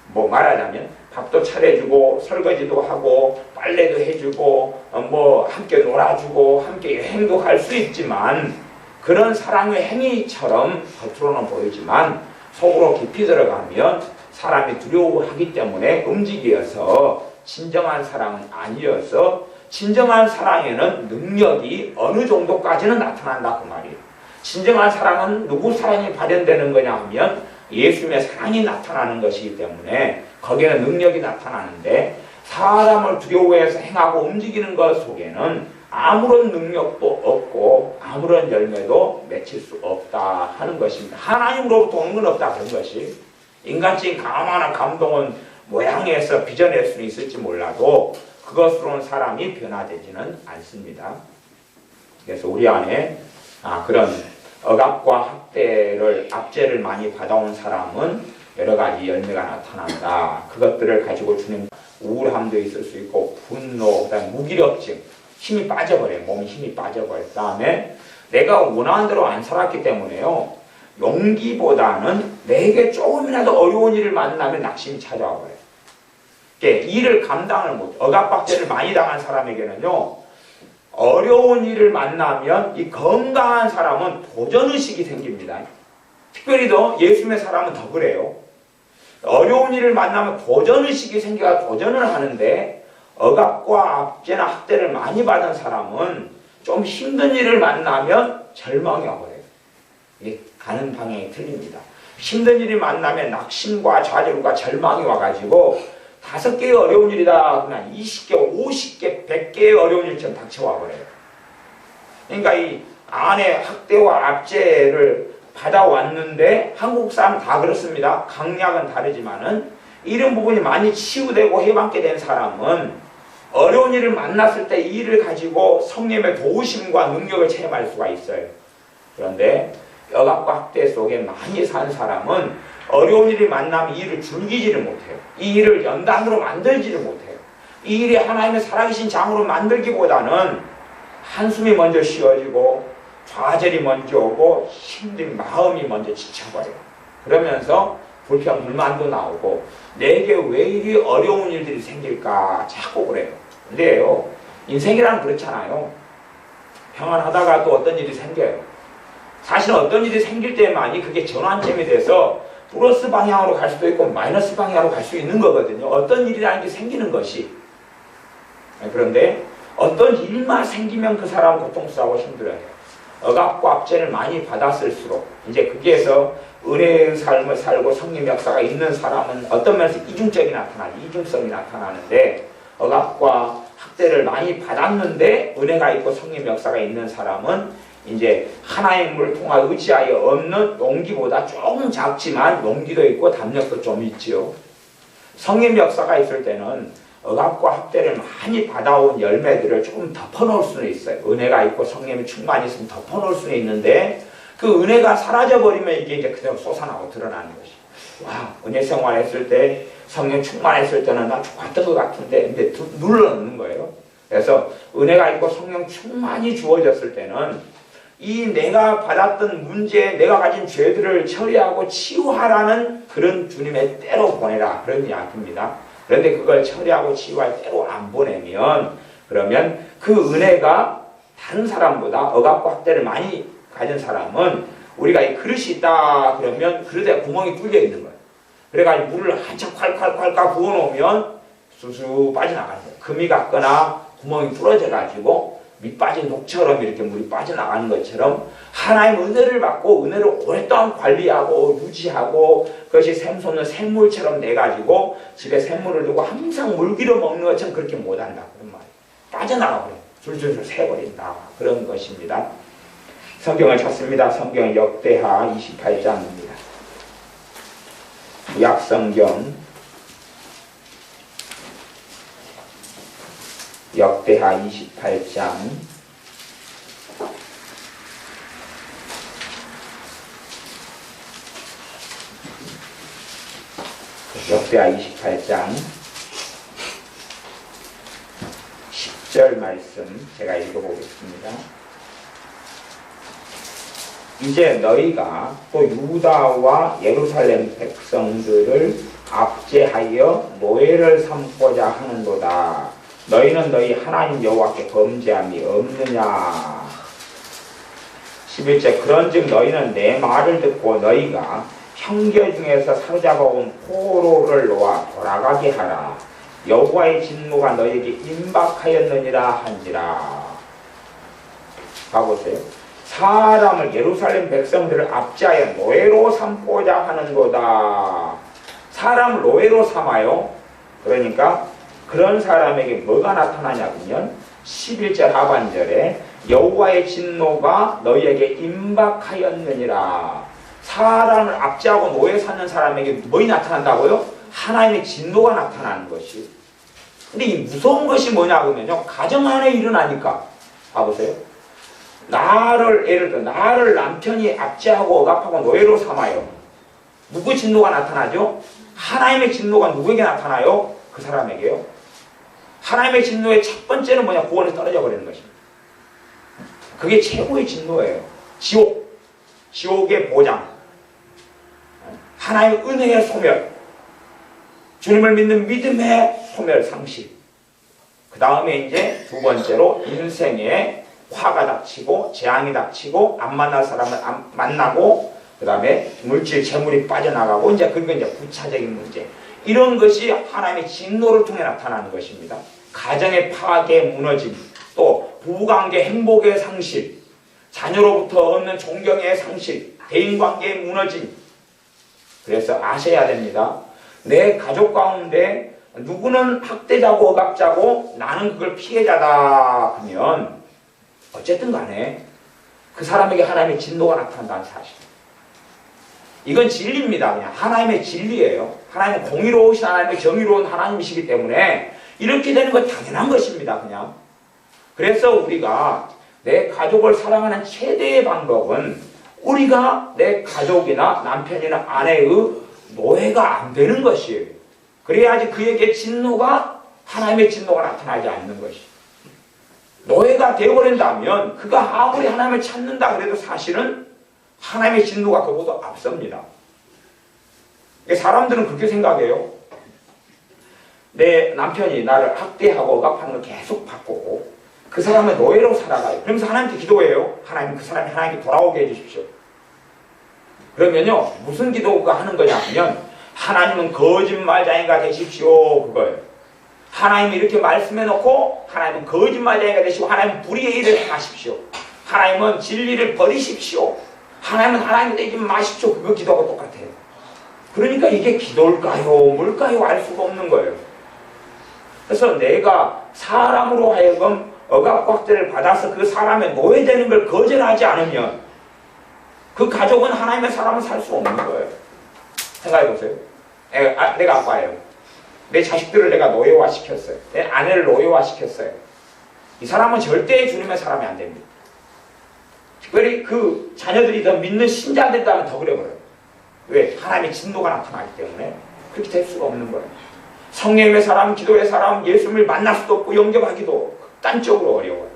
뭐 말하자면 밥도 차려주고 설거지도 하고 빨래도 해주고 뭐 함께 놀아주고 함께 여행도 갈 수 있지만 그런 사랑의 행위처럼 겉으로는 보이지만 속으로 깊이 들어가면 사람이 두려워하기 때문에 움직여서 진정한 사랑은 아니어서 진정한 사랑에는 능력이 어느 정도까지는 나타난다 그 말이에요. 진정한 사랑은 누구 사랑이 발현되는 거냐 하면 예수님의 사랑이 나타나는 것이기 때문에 거기에는 능력이 나타나는데 사람을 두려워해서 행하고 움직이는 것 속에는 아무런 능력도 없고 아무런 열매도 맺힐 수 없다 하는 것입니다. 하나님으로부터 오는 건 없다 그런 것이 인간적인 강함이나 감동은 모양에서 빚어낼 수는 있을지 몰라도 그것으로는 사람이 변화되지는 않습니다. 그래서 우리 안에 그런 억압과 학대를 압제를 많이 받아온 사람은 여러 가지 열매가 나타난다. 그것들을 가지고 주는 우울함도 있을 수 있고 분노, 그다음에 무기력증, 힘이 빠져버려요. 몸이 힘이 빠져버려요. 그 다음에 내가 원하는 대로 안 살았기 때문에요. 용기보다는 내게 조금이라도 어려운 일을 만나면 낙심이 찾아와 버려요. 일을 감당을 못, 억압박제를 많이 당한 사람에게는요, 어려운 일을 만나면 이 건강한 사람은 도전의식이 생깁니다. 특별히 더 예수님의 사람은 더 그래요. 어려운 일을 만나면 도전의식이 생겨서 도전을 하는데, 억압과 압제나 학대를 많이 받은 사람은 좀 힘든 일을 만나면 절망이 와버려요. 이게 가는 방향이 틀립니다. 힘든 일이 만나면 낙심과 좌절과 절망이 와가지고 5개의 어려운 일이다 그냥 20개, 50개, 100개의 어려운 일처럼 닥쳐와 버려요. 그러니까 이 안에 학대와 압제를 받아왔는데 한국 사람 다 그렇습니다. 강약은 다르지만은 이런 부분이 많이 치유되고 해방게 된 사람은 어려운 일을 만났을 때 이 일을 가지고 성령의 도우심과 능력을 체험할 수가 있어요. 그런데 억압과 학대 속에 많이 산 사람은 어려운 일이 만나면 이 일을 즐기지를 못해요. 이 일을 연단으로 만들지를 못해요. 이 일이 하나님의 살아계신 장으로 만들기보다는 한숨이 먼저 쉬어지고 좌절이 먼저 오고 힘든 마음이 먼저 지쳐버려요. 그러면서 불평, 불만도 나오고 내게 왜 이리 어려운 일들이 생길까 자꾸 그래요. 근데요, 인생이란 그렇잖아요. 평안하다가 또 어떤 일이 생겨요. 사실 어떤 일이 생길 때만이 그게 전환점이 돼서 플러스 방향으로 갈 수도 있고 마이너스 방향으로 갈 수 있는 거거든요. 어떤 일이라는 게 생기는 것이. 그런데 어떤 일만 생기면 그 사람은 고통스러워 힘들어요. 억압과 압제를 많이 받았을수록 이제 거기에서 은혜의 삶을 살고 성령 역사가 있는 사람은 어떤 면에서 이중성이 나타나는데 억압과 학대를 많이 받았는데 은혜가 있고 성령 역사가 있는 사람은 이제 하나님을 통해 의지하여 얻는 용기보다 조금 작지만 용기도 있고 담력도 좀 있지요. 성령 역사가 있을 때는 억압과 학대를 많이 받아온 열매들을 조금 덮어놓을 수는 있어요. 은혜가 있고 성령이 충만히 있으면 덮어놓을 수는 있는데 그 은혜가 사라져버리면 이게 이제 그대로 솟아나고 드러나는 것이. 와, 은혜 생활했을 때 성령 충만했을 때는 나 좋았던 것 같은데 근데 눌러놓는 거예요. 그래서 은혜가 있고 성령 충만히 주어졌을 때는 이 내가 받았던 문제, 내가 가진 죄들을 처리하고 치유하라는 그런 주님의 때로 보내라. 그런 이야기입니다. 그런데 그걸 처리하고 치유할 때로 안 보내면 그러면 그 은혜가 다른 사람보다 억압과 학대를 많이 가진 사람은 우리가 이 그릇이 있다 그러면 그릇에 구멍이 뚫려 있는 거예요. 그래가지고 물을 한참 콸콸콸콸 부어놓으면 수수 빠져나가는 거예요. 금이 갔거나 구멍이 뚫어져가지고 밑 빠진 독처럼 이렇게 물이 빠져나가는 것처럼 하나님의 은혜를 받고 은혜를 오랫동안 관리하고 유지하고 그것이 샘솟는 샘물처럼 내가지고 집에 샘물을 두고 항상 물기로 먹는 것처럼 그렇게 못한다. 그런 말이에요. 빠져나가버려요. 줄줄줄 새버린다. 그런 것입니다. 성경을 찾습니다. 성경은 역대하 28장입니다. 구약성경 역대하 28장 역대하 28장 10절 말씀 제가 읽어보겠습니다. 이제 너희가 또 유다와 예루살렘 백성들을 압제하여 노예를 삼고자 하는도다. 너희는 너희 하나님 여호와께 범죄함이 없느냐. 11절 그런즉 너희는 내 말을 듣고 너희가 형제 중에서 사로잡아온 포로를 놓아 돌아가게 하라. 여호와의 진노가 너희에게 임박하였느니라 한지라. 봐보세요. 사람을 예루살렘 백성들을 압제하여 노예로 삼고자 하는도다. 사람을 노예로 삼아요. 그러니까 그런 사람에게 뭐가 나타나냐면 11절 하반절에 여호와의 진노가 너희에게 임박하였느니라. 사람을 압제하고 노예 사는 사람에게 뭐이 나타난다고요? 하나님의 진노가 나타나는 것이. 근데 이 무서운 것이 뭐냐 그러면요, 가정 안에 일어나니까. 봐보세요. 예를 들어 나를 남편이 압제하고 억압하고 노예로 삼아요. 누구 진노가 나타나죠? 하나님의 진노가 누구에게 나타나요? 그 사람에게요. 하나님의 진노의 첫 번째는 뭐냐? 구원에 떨어져 버리는 것입니다. 그게 최고의 진노예요. 지옥의 보장. 하나님의 은혜의 소멸, 주님을 믿는 믿음의 소멸 상실. 그 다음에 이제 두 번째로 인생에 화가 닥치고 재앙이 닥치고 안 만날 사람을 안 만나고 그 다음에 물질 재물이 빠져나가고 이제 그게 이제 부차적인 문제. 이런 것이 하나님의 진노를 통해 나타나는 것입니다. 가정의 파괴, 무너짐, 또 부부관계 행복의 상실, 자녀로부터 얻는 존경의 상실, 대인관계의 무너짐. 그래서 아셔야 됩니다. 내 가족 가운데 누구는 학대자고 억압자고 나는 그걸 피해자다 하면 어쨌든 간에 그 사람에게 하나님의 진노가 나타난다는 사실. 이건 진리입니다. 그냥 하나님의 진리예요. 하나님은 공의로우신 하나님의 정의로운 하나님이시기 때문에 이렇게 되는 건 당연한 것입니다. 그냥. 그래서 우리가 내 가족을 사랑하는 최대의 방법은 우리가 내 가족이나 남편이나 아내의 노예가 안 되는 것이에요. 그래야지 그에게 진노가 하나님의 진노가 나타나지 않는 것이에요. 노예가 되어버린다면 그가 아무리 하나님을 찾는다 그래도 사실은 하나님의 진노가 그보다 앞섭니다. 사람들은 그렇게 생각해요. 내 남편이 나를 학대하고 억압하는 걸 계속 받고 그 사람의 노예로 살아가요. 그러면서 하나님께 기도해요. 하나님 그 사람이 하나님께 돌아오게 해주십시오. 그러면요 무슨 기도가 하는 거냐 하면 하나님은 거짓말자인가 되십시오 그거예요. 하나님이 이렇게 말씀해 놓고 하나님은 거짓말자인가 되시고 하나님은 불의의 일을 행하십시오. 하나님은 진리를 버리십시오. 하나님은 하나님 되지 마십시오. 그거 기도하고 똑같아요. 그러니까 이게 기도일까요? 뭘까요? 알 수가 없는 거예요. 그래서 내가 사람으로 하여금 억압과 학대를 받아서 그 사람의 노예되는 걸 거절하지 않으면 그 가족은 하나님의 사람은 살 수 없는 거예요. 생각해보세요. 내가 아빠예요. 내 자식들을 내가 노예화시켰어요. 내 아내를 노예화시켰어요. 이 사람은 절대 주님의 사람이 안 됩니다. 특별히 그 자녀들이 더 믿는 신자들이라면 더 그래버려요. 왜? 하나님의 진노가 나타나기 때문에 그렇게 될 수가 없는 거예요. 성령의 사람, 기도의 사람, 예수님을 만날 수도 없고 영접하기도 극단적으로 어려워요.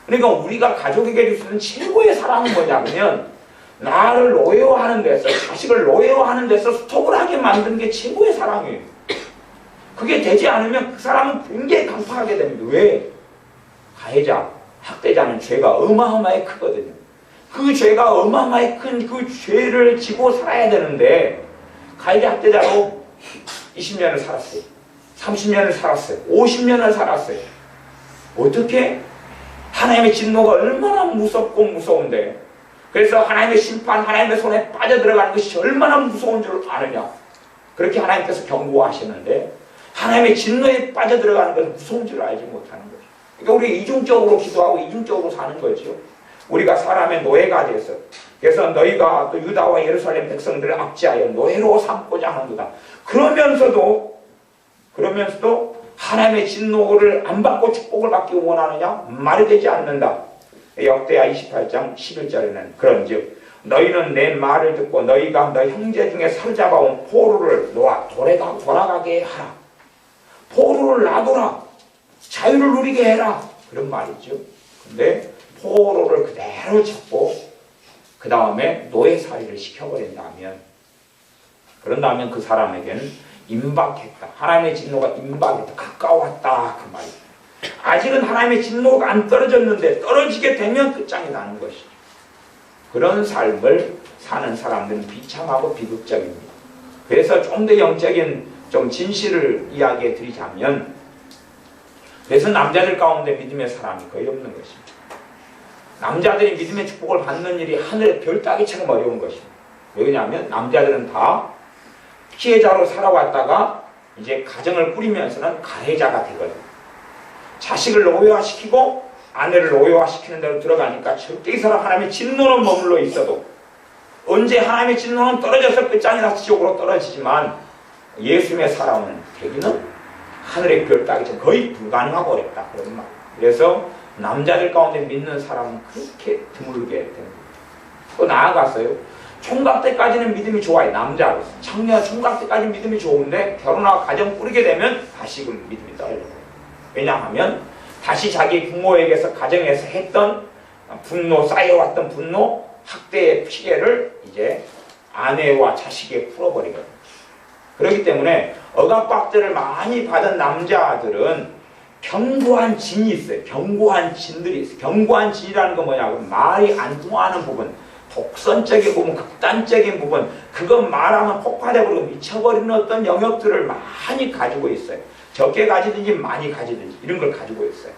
그러니까 우리가 가족에게 줄 수 있는 최고의 사랑은 뭐냐면 나를 노예화하는 데서, 자식을 노예화하는 데서 스톱을 하게 만드는 게 최고의 사랑이에요. 그게 되지 않으면 그 사람은 굉장히 강팍하게 됩니다. 왜? 가해자, 학대자는 죄가 어마어마하게 크거든요. 그 죄가 어마어마하게 큰 그 죄를 지고 살아야 되는데 가해자 학대자로 20년을 살았어요. 30년을 살았어요. 50년을 살았어요. 어떻게? 하나님의 진노가 얼마나 무섭고 무서운데 그래서 하나님의 심판, 하나님의 손에 빠져들어가는 것이 얼마나 무서운 줄 아느냐. 그렇게 하나님께서 경고하시는데 하나님의 진노에 빠져들어가는 것은 무서운 줄 알지 못하는 거죠. 그러니까 우리 이중적으로 기도하고 이중적으로 사는 거죠. 우리가 사람의 노예가 돼서 그래서 너희가 또 유다와 예루살렘 백성들을 압제하여 노예로 삼고자 하는도다. 그러면서도 하나님의 진노를 안 받고 축복을 받기 원하느냐? 말이 되지 않는다. 역대하 28장 11절에는 그런즉 너희는 내 말을 듣고 너희가 너희 형제 중에 사로잡아온 포로를 놓아 돌아가게 하라. 포로를 놔둬라. 자유를 누리게 해라. 그런 말이죠. 근데 포로를 그대로 잡고 그 다음에 노예살이를 시켜버린다면 그런다면 그 사람에게는 임박했다. 하나님의 진노가 임박했다. 가까웠다. 그 말이에요. 아직은 하나님의 진노가 안 떨어졌는데 떨어지게 되면 끝장이 나는 것이죠. 그런 삶을 사는 사람들은 비참하고 비극적입니다. 그래서 좀 더 영적인 좀 진실을 이야기해 드리자면 그래서 남자들 가운데 믿음의 사람이 거의 없는 것입니다. 남자들이 믿음의 축복을 받는 일이 하늘의 별 따기처럼 어려운 것입니다. 왜냐하면 남자들은 다 피해자로 살아왔다가 이제 가정을 꾸리면서는 가해자가 되거든요. 자식을 노예화시키고 아내를 노예화시키는 대로 들어가니까 절대 이 사람 하나님의 진노는 머물러 있어도 언제 하나님의 진노는 떨어져서 끝장이 나서 지옥으로 떨어지지만 예수님의 사람은 되기는 하늘의 별 따기처럼 거의 불가능하고 어렵다. 그런 말. 그래서 남자들 가운데 믿는 사람은 그렇게 드물게 됩니다. 또 나아가서요. 총각 때까지는 믿음이 좋아요. 남자로서. 청년 총각 때까지 믿음이 좋은데 결혼하고 가정 꾸리게 되면 다시금 믿음이 떨어져요. 왜냐하면 다시 자기 부모에게서 가정에서 했던 분노, 쌓여왔던 분노, 학대의 피해를 이제 아내와 자식에 풀어버리거든요. 그렇기 때문에 억압박대를 많이 받은 남자들은 견고한 진이 있어요. 견고한 진들이 있어요. 견고한 진이라는 건 뭐냐면 말이 안 통하는 부분, 독선적인 부분, 극단적인 부분, 그건 말하면 폭발해버리고 미쳐버리는 어떤 영역들을 많이 가지고 있어요. 적게 가지든지 많이 가지든지 이런 걸 가지고 있어요.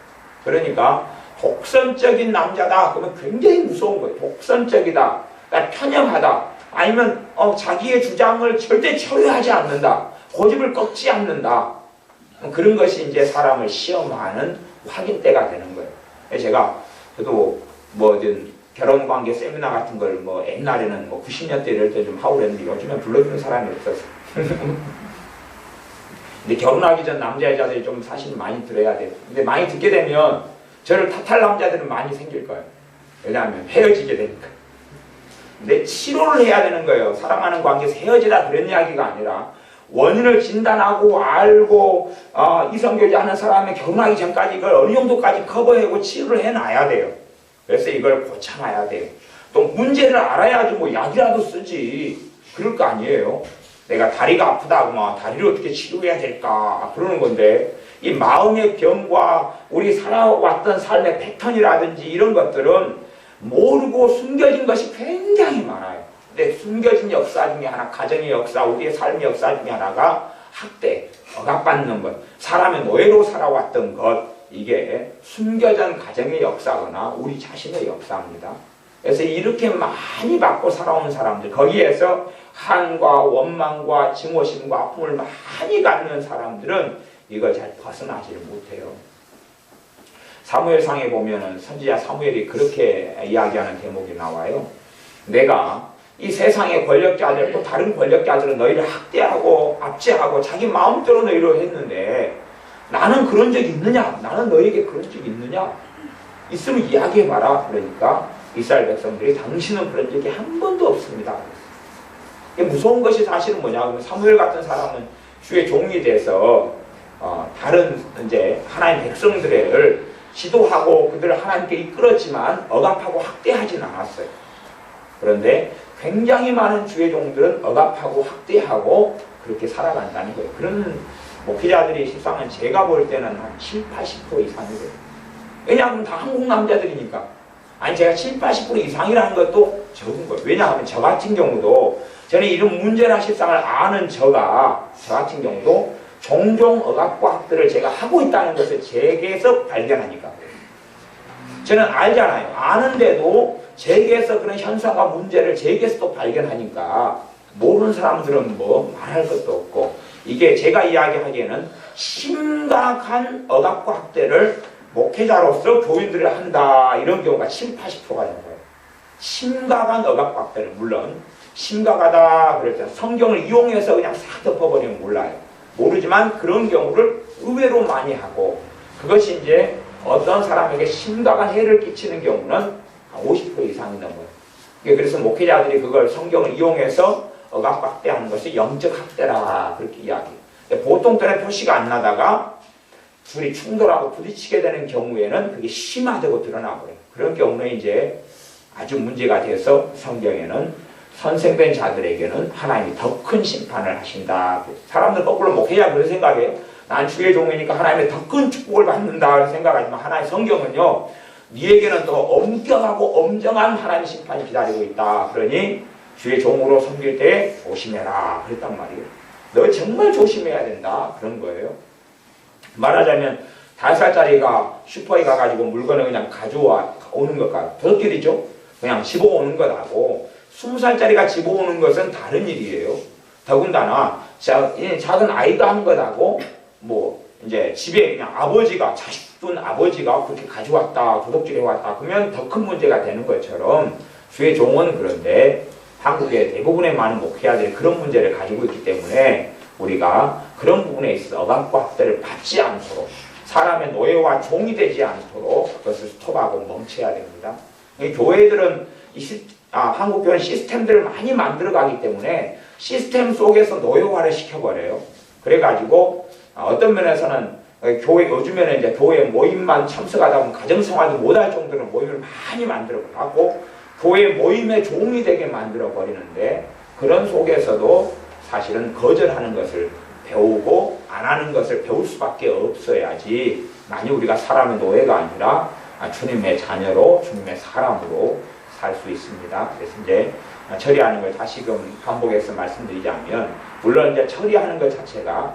그러니까 독선적인 남자다 그러면 굉장히 무서운 거예요. 독선적이다, 그러니까 편협하다, 아니면 자기의 주장을 절대 철회하지 않는다, 고집을 꺾지 않는다, 그런 것이 이제 사람을 시험하는 확인대가 되는 거예요. 저도 결혼관계 세미나 같은 걸 옛날에는 90년대 이럴 때 좀 하고 그랬는데 요즘엔 불러주는 사람이 없어서. 근데 결혼하기 전 남자 여자들이 좀 사실 많이 들어야 돼요. 근데 많이 듣게 되면 저를 탓할 남자들은 많이 생길 거예요. 왜냐하면 헤어지게 되니까. 근데 치료를 해야 되는 거예요. 사랑하는 관계에서 헤어지라 그런 이야기가 아니라 원인을 진단하고 알고 이성교제하는 사람이 결혼하기 전까지 이걸 어느 정도까지 커버하고 치료를 해놔야 돼요. 그래서 이걸 고쳐놔야 돼요. 또 문제를 알아야지 약이라도 쓰지. 그럴 거 아니에요. 내가 다리가 아프다고 다리를 어떻게 치료해야 될까 그러는 건데, 이 마음의 병과 우리 살아왔던 삶의 패턴이라든지 이런 것들은 모르고 숨겨진 것이 굉장히 많아요. 근데 숨겨진 역사 중에 하나, 가정의 역사, 우리의 삶의 역사 중에 하나가 학대, 억압받는 것, 사람의 노예로 살아왔던 것, 이게 숨겨진 가정의 역사거나 우리 자신의 역사입니다. 그래서 이렇게 많이 받고 살아온 사람들, 거기에서 한과 원망과 증오심과 아픔을 많이 갖는 사람들은 이걸 잘 벗어나지를 못해요. 사무엘상에 보면은 선지자 사무엘이 그렇게 이야기하는 대목이 나와요. 내가 이 세상의 권력자들, 또 다른 권력자들은 너희를 학대하고 압제하고 자기 마음대로 너희를 했는데 나는 그런 적이 있느냐? 나는 너희에게 그런 적이 있느냐? 있으면 이야기해봐라. 그러니까 이스라엘 백성들이 당신은 그런 적이 한 번도 없습니다. 이게 무서운 것이 사실은 뭐냐 하면 사무엘 같은 사람은 주의 종이 돼서 다른 이제 하나님 백성들을 지도하고 그들을 하나님께 이끌었지만 억압하고 학대하진 않았어요. 그런데 굉장히 많은 주의 종들은 억압하고 학대하고 그렇게 살아간다는 거예요. 그런 목회자들이 실상은 제가 볼 때는 한 70, 80% 이상이래요. 왜냐하면 다 한국 남자들이니까. 아니 제가 70, 80% 이상이라는 것도 적은 거예요. 왜냐하면 저 같은 경우도 저는 이런 문제나 실상을 아는 저 같은 경우도 종종 억압과 학대를 제가 하고 있다는 것을 제게서 발견하니까. 저는 알잖아요. 아는데도 제게서 그런 현상과 문제를 제게서 또 발견하니까 모르는 사람들은 말할 것도 없고, 이게 제가 이야기하기에는 심각한 억압과 학대를 목회자로서 교인들을 한다 이런 경우가 70, 80%가 되는 거예요. 심각한 억압과 학대를, 물론 심각하다 그럴 때 성경을 이용해서 그냥 싹 덮어버리면 몰라요. 모르지만 그런 경우를 의외로 많이 하고, 그것이 이제 어떤 사람에게 심각한 해를 끼치는 경우는 50% 이상이 넘어요. 그래서 목회자들이 그걸 성경을 이용해서 억압학대하는 것이 영적 학대라 그렇게 이야기해요. 보통 때는 표시가 안 나다가 둘이 충돌하고 부딪히게 되는 경우에는 그게 심화되고 드러나버려요. 그런 경우는 이제 아주 문제가 돼서 성경에는 선생된 자들에게는 하나님이 더 큰 심판을 하신다. 사람들 거꾸로 목회자 그런 생각이에요. 난 주의 종이니까 하나님의 더 큰 축복을 받는다 생각하지만 하나의 성경은요, 네에게는 더 엄격하고 엄정한 하나님의 심판이 기다리고 있다. 그러니 주의 종으로 섬길 때 조심해라 그랬단 말이에요. 너 정말 조심해야 된다 그런 거예요. 말하자면 5살짜리가 슈퍼에 가가지고 물건을 그냥 가져와 오는 것과 도둑질이죠. 그냥 집어오는 것하고 20살짜리가 집어오는 것은 다른 일이에요. 더군다나 작은 아이가 한 것하고 이제 집에 그냥 아버지가, 자식 둔 아버지가 그렇게 가져왔다, 도둑질해왔다 그러면 더 큰 문제가 되는 것처럼 주의 종은, 그런데 한국의 대부분의 많은 목회자들이 그런 문제를 가지고 있기 때문에 우리가 그런 부분에 있어서 억압과 학대를 받지 않도록, 사람의 노예와 종이 되지 않도록 그것을 스톱하고 멈춰야 됩니다. 교회들은 한국 교회는 시스템들을 많이 만들어가기 때문에 시스템 속에서 노예화를 시켜버려요. 그래가지고 어떤 면에서는 요즘에는 이제 교회 모임만 참석하다 보면 가정생활도 못할 정도로 모임을 많이 만들어가고 교회 모임의 종이 되게 만들어버리는데, 그런 속에서도 사실은 거절하는 것을 배우고 안 하는 것을 배울 수밖에 없어야지 만일 우리가 사람의 노예가 아니라 주님의 자녀로 주님의 사람으로 살 수 있습니다. 그래서 이제 처리하는 걸 다시금 반복해서 말씀드리자면 물론 이제 처리하는 것 자체가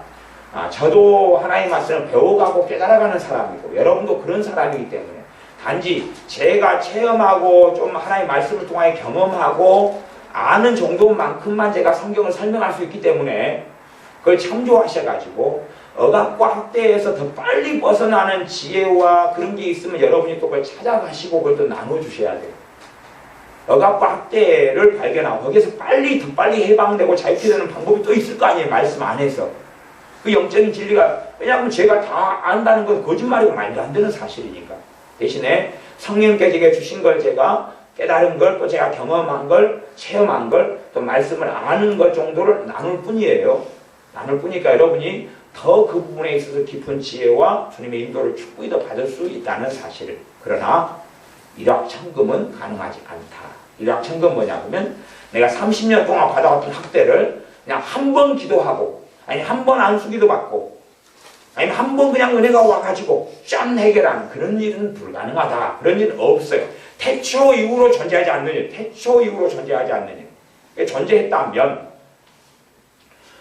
저도 하나님 말씀을 배워가고 깨달아가는 사람이고 여러분도 그런 사람이기 때문에 단지 제가 체험하고 좀 하나님 말씀을 통하여 경험하고 아는 정도만큼만 제가 성경을 설명할 수 있기 때문에 그걸 참조하셔가지고 억압과 학대에서 더 빨리 벗어나는 지혜와 그런 게 있으면 여러분이 또 그걸 찾아가시고 그걸 또 나눠주셔야 돼요. 억압과 학대를 발견하고 거기에서 더 빨리 해방되고 자유케 되는 방법이 또 있을 거 아니에요. 말씀 안에서. 그 영적인 진리가 왜냐하면 제가 다 안다는 건 거짓말이고 말도 안 되는 사실이니까. 대신에 성령께서 제게 주신 걸 제가 깨달은 걸 또 제가 경험한 걸 체험한 걸 또 말씀을 아는 것 정도를 나눌 뿐이에요. 나눌 뿐이니까 여러분이 더 그 부분에 있어서 깊은 지혜와 주님의 인도를 충분히 더 받을 수 있다는 사실을. 그러나 일확천금은 가능하지 않다. 일확천금은 뭐냐 하면 내가 30년 동안 받아왔던 학대를 그냥 한 번 기도하고 아니 한 번 안수기도 받고 아니면 한 번 그냥 은혜가 와가지고 짠 해결하는 그런 일은 불가능하다. 그런 일은 없어요. 태초 이후로 존재하지 않는 일. 태초 이후로 존재하지 않는 일. 존재했다면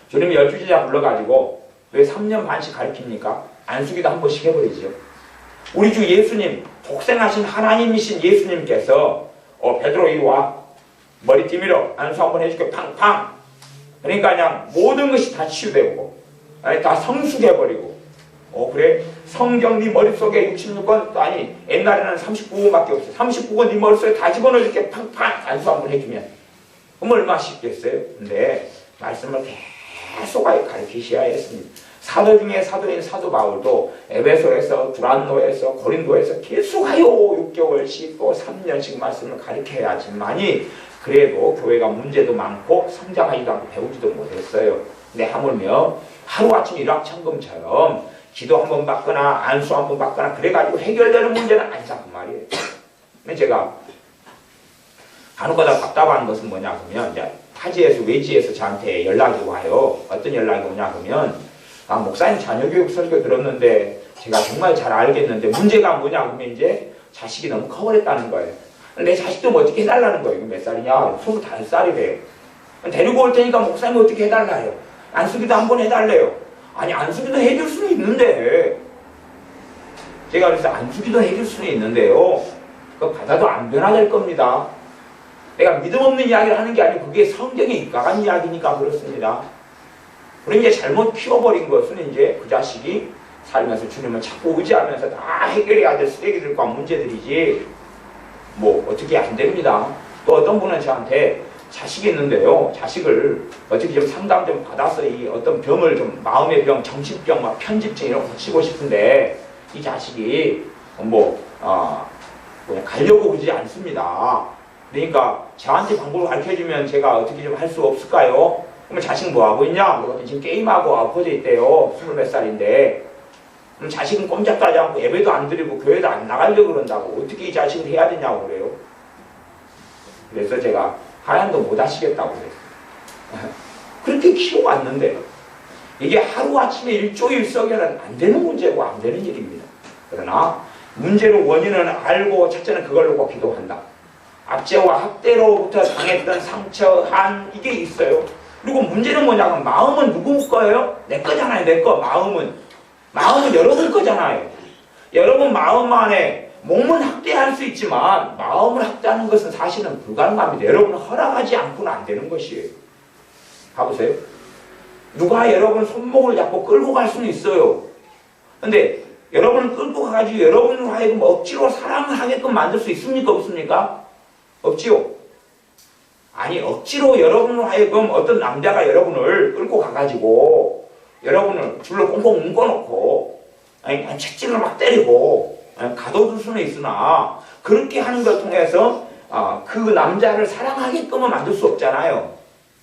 주님이 12제자 불러가지고 왜 3년 반씩 가르칩니까? 안수기도 한 번씩 해버리죠. 우리 주 예수님 독생하신 하나님이신 예수님께서 베드로 이리 와 머리띠 밀어 안수 한번 해줄게 팡팡. 그러니까 그냥 모든 것이 다 치유되고 다 성숙해버리고 그래? 성경 네 머릿속에 66권 아니 옛날에는 39권밖에 없어요. 39권 네 머릿속에 다 집어넣어줄게 팡팡 안수 한번 해주면 그럼 얼마나 쉽겠어요? 근데 말씀을 계속 가르치셔야 했습니다. 사도 중에 사도인 사도 바울도 에베소에서 두란노에서 고린도에서 계속하여 6개월씩 또 3년씩 말씀을 가르쳐야지만이 그래도 교회가 문제도 많고 성장하지도 않고 배우지도 못했어요. 근데 하물며 하루아침 일확천금처럼 기도 한 번 받거나 안수 한 번 받거나 그래가지고 해결되는 문제는 아니자 그 말이에요. 근데 제가 간혹가다 답답한 것은 뭐냐 그러면 이제 타지에서 외지에서 저한테 연락이 와요. 어떤 연락이 오냐 그러면 목사님 자녀교육 설교 들었는데 제가 정말 잘 알겠는데 문제가 뭐냐 그러면 이제 자식이 너무 커버렸다는 거예요. 내 자식도 뭐 어떻게 해달라는 거예요. 몇 살이냐? 25살이래요. 데리고 올 테니까 목사님 어떻게 해달라요? 안수기도 한번 해달래요. 아니 안수기도 해줄 수는 있는데 제가 그래서 안수기도 해줄 수는 있는데요. 그거 받아도 안 변화될 겁니다. 내가 믿음 없는 이야기를 하는 게 아니고 그게 성경에 입각한 이야기니까 그렇습니다. 그러니 이제 잘못 키워버린 것은 이제 그 자식이 살면서 주님을 자꾸 의지하면서 다 해결해야 될 쓰레기들과 문제들이지 뭐 어떻게 안 됩니다. 또 어떤 분은 저한테 자식이 있는데요. 자식을 어떻게 좀 상담 좀 받아서 이 어떤 병을 좀 마음의 병, 정신병, 막 편집증 이런 거 고치고 싶은데 이 자식이 그냥 가려고 그러지 않습니다. 그러니까 저한테 방법을 가르쳐주면 제가 어떻게 좀 할 수 없을까요? 그러면 자식 뭐하고 있냐? 그러더니 지금 게임하고 엎어져 있대요. 20몇 살인데. 그럼 자식은 꼼짝도 하지 않고 예배도 안 드리고 교회도 안 나가려고 그런다고 어떻게 이 자식을 해야 되냐고 그래요. 그래서 제가 하나님도 못 하시겠다고 그랬어요. 그렇게 키워왔는데 이게 하루아침에 일조일석에는 안 되는 문제고 안 되는 일입니다. 그러나 문제의 원인은 알고 첫째는 그걸 놓고 기도한다. 압제와 학대로부터 당했던 상처, 한 이게 있어요. 그리고 문제는 뭐냐면 마음은 누구 거예요? 내 거잖아요. 내 거. 마음은 여러분 거잖아요. 여러분 마음 안에 몸은 학대할 수 있지만 마음을 학대하는 것은 사실은 불가능합니다. 여러분은 허락하지 않고는 안 되는 것이에요. 가보세요. 누가 여러분 손목을 잡고 끌고 갈 수는 있어요. 근데 여러분을 끌고 가가지고 여러분을 하여금 억지로 사랑을 하게끔 만들 수 있습니까? 없습니까? 없지요. 아니 억지로 여러분을 하여금 어떤 남자가 여러분을 끌고 가가지고 여러분을 줄로 꽁꽁 묶어놓고 아니 채찍을 막 때리고 가둬둘 수는 있으나 그렇게 하는 걸 통해서 그 남자를 사랑하게끔은 만들 수 없잖아요.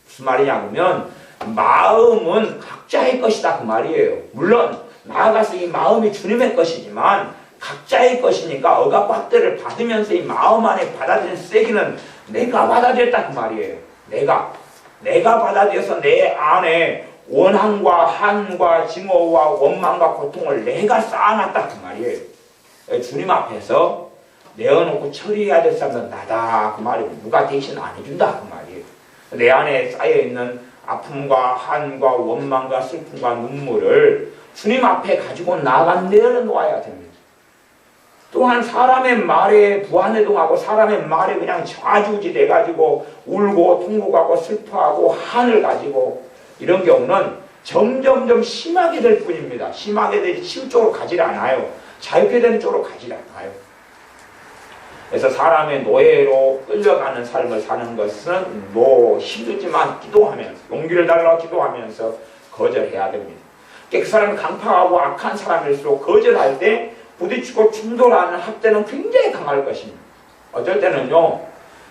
무슨 말이냐 그러면 마음은 각자의 것이다 그 말이에요. 물론 나아가서 이 마음이 주님의 것이지만 각자의 것이니까 억압과 학대를 받으면서 이 마음 안에 받아들인 쓰레기는 내가 받아들였다 그 말이에요. 내가. 내가 받아들여서 내 안에 원한과 한과 증오와 원망과 고통을 내가 쌓아놨다 그 말이에요. 주님 앞에서 내어놓고 처리해야 될 사람은 나다 그 말이에요. 누가 대신 안 해준다 그 말이에요. 내 안에 쌓여있는 아픔과 한과 원망과 슬픔과 눈물을 주님 앞에 가지고 내려놓아야 됩니다. 또한 사람의 말에 부안해동하고 사람의 말에 그냥 좌지우지 돼가지고 울고 통곡하고 슬퍼하고 한을 가지고 이런 경우는 점점점 심하게 될 뿐입니다. 심하게 되지 치유 쪽으로 가지 않아요. 자유케 되는 쪽으로 가지 않아요. 그래서 사람의 노예로 끌려가는 삶을 사는 것은 힘들지만 기도하면서 용기를 달라 기도하면서 거절해야 됩니다. 그 사람이 강팍하고 악한 사람일수록 거절할 때 부딪히고 충돌하는 합대는 굉장히 강할 것입니다. 어쩔 때는요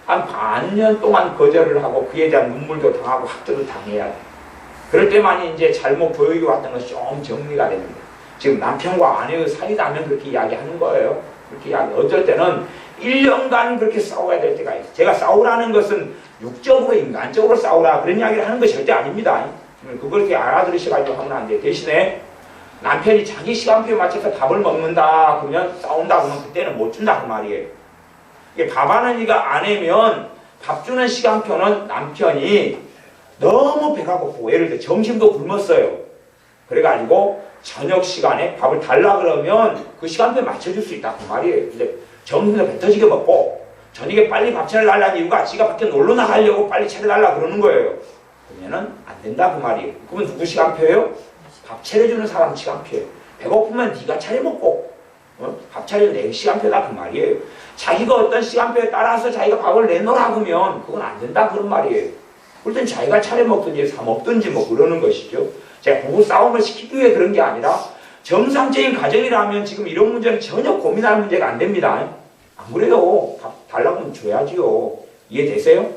한 반년 동안 거절을 하고 그에 대한 눈물도 당하고 학대도 당해야 돼요. 그럴 때만이 이제 잘못 교육이 왔던 것이 좀 정리가 됩니다. 지금 남편과 아내의 사이다면 그렇게 이야기하는 거예요. 그렇게 어쩔 때는 1년간 그렇게 싸워야 될 때가 있어요. 제가 싸우라는 것은 육적으로 인간적으로 싸우라 그런 이야기를 하는 것이 절대 아닙니다. 그걸 이렇게 알아들으셔가지고 하면 안 돼요. 대신에 남편이 자기 시간표에 맞춰서 밥을 먹는다 그러면 싸운다 그러면 그때는 못 준다 그 말이에요. 이게 밥 하는 이가 아내면 밥 주는 시간표는 남편이 너무 배가 고프고 예를 들어 점심도 굶었어요. 그래가지고 저녁 시간에 밥을 달라 그러면 그 시간표에 맞춰줄 수 있다 그 말이에요. 근데 점심도 배 터지게 먹고 저녁에 빨리 밥 차려달라는 이유가 지가 밖에 놀러 나가려고 빨리 차려달라 그러는 거예요. 그러면은 안 된다 그 말이에요. 그러면 누구 시간표예요? 밥 차려주는 사람 시간표예요. 배고프면 네가 차려 먹고 밥 차려는 내 시간표다 그 말이에요. 자기가 어떤 시간표에 따라서 자기가 밥을 내놓으라 그러면 그건 안 된다 그런 말이에요. 그럴 땐 자기가 차려 먹든지 사 먹든지 뭐 그러는 것이죠. 제가 부부 싸움을 시키기 위해 그런 게 아니라 정상적인 가정이라면 지금 이런 문제는 전혀 고민할 문제가 안 됩니다. 안 그래요? 밥 달라고 하면 줘야지요. 이해되세요?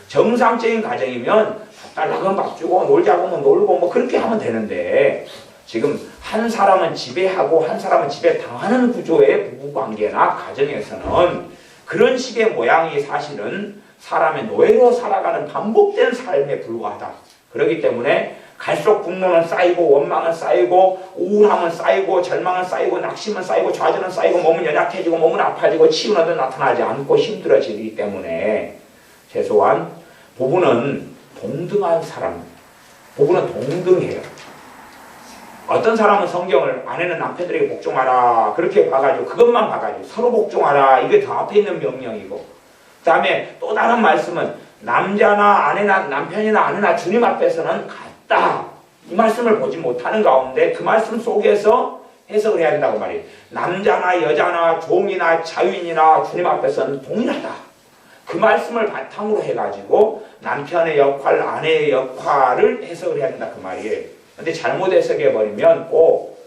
정상적인 가정이면 밥 달라고 하면 밥 주고 놀자고 하면 놀고 뭐 그렇게 하면 되는데 지금 한 사람은 지배하고 한 사람은 지배당하는 구조의 부부관계나 가정에서는 그런 식의 모양이 사실은 사람의 노예로 살아가는 반복된 삶에 불과하다. 그렇기 때문에 갈수록 분노는 쌓이고 원망은 쌓이고 우울함은 쌓이고 절망은 쌓이고 낙심은 쌓이고 좌절은 쌓이고 몸은 연약해지고 몸은 아파지고 치유는 나타나지 않고 힘들어지기 때문에 최소한 부부는 동등한 사람, 부부는 동등해요. 어떤 사람은 성경을 아내는 남편들에게 복종하라 그렇게 봐가지고 그것만 봐가지고 서로 복종하라 이게 더 앞에 있는 명령이고 그 다음에 또 다른 말씀은 남자나 아내나 남편이나 아내나 주님 앞에서는 같다 이 말씀을 보지 못하는 가운데 그 말씀 속에서 해석을 해야 된다고 말이에요. 남자나 여자나 종이나 자유인이나 주님 앞에서는 동일하다 그 말씀을 바탕으로 해가지고 남편의 역할, 아내의 역할을 해석을 해야 된다 그 말이에요. 근데 잘못 해석해버리면 꼭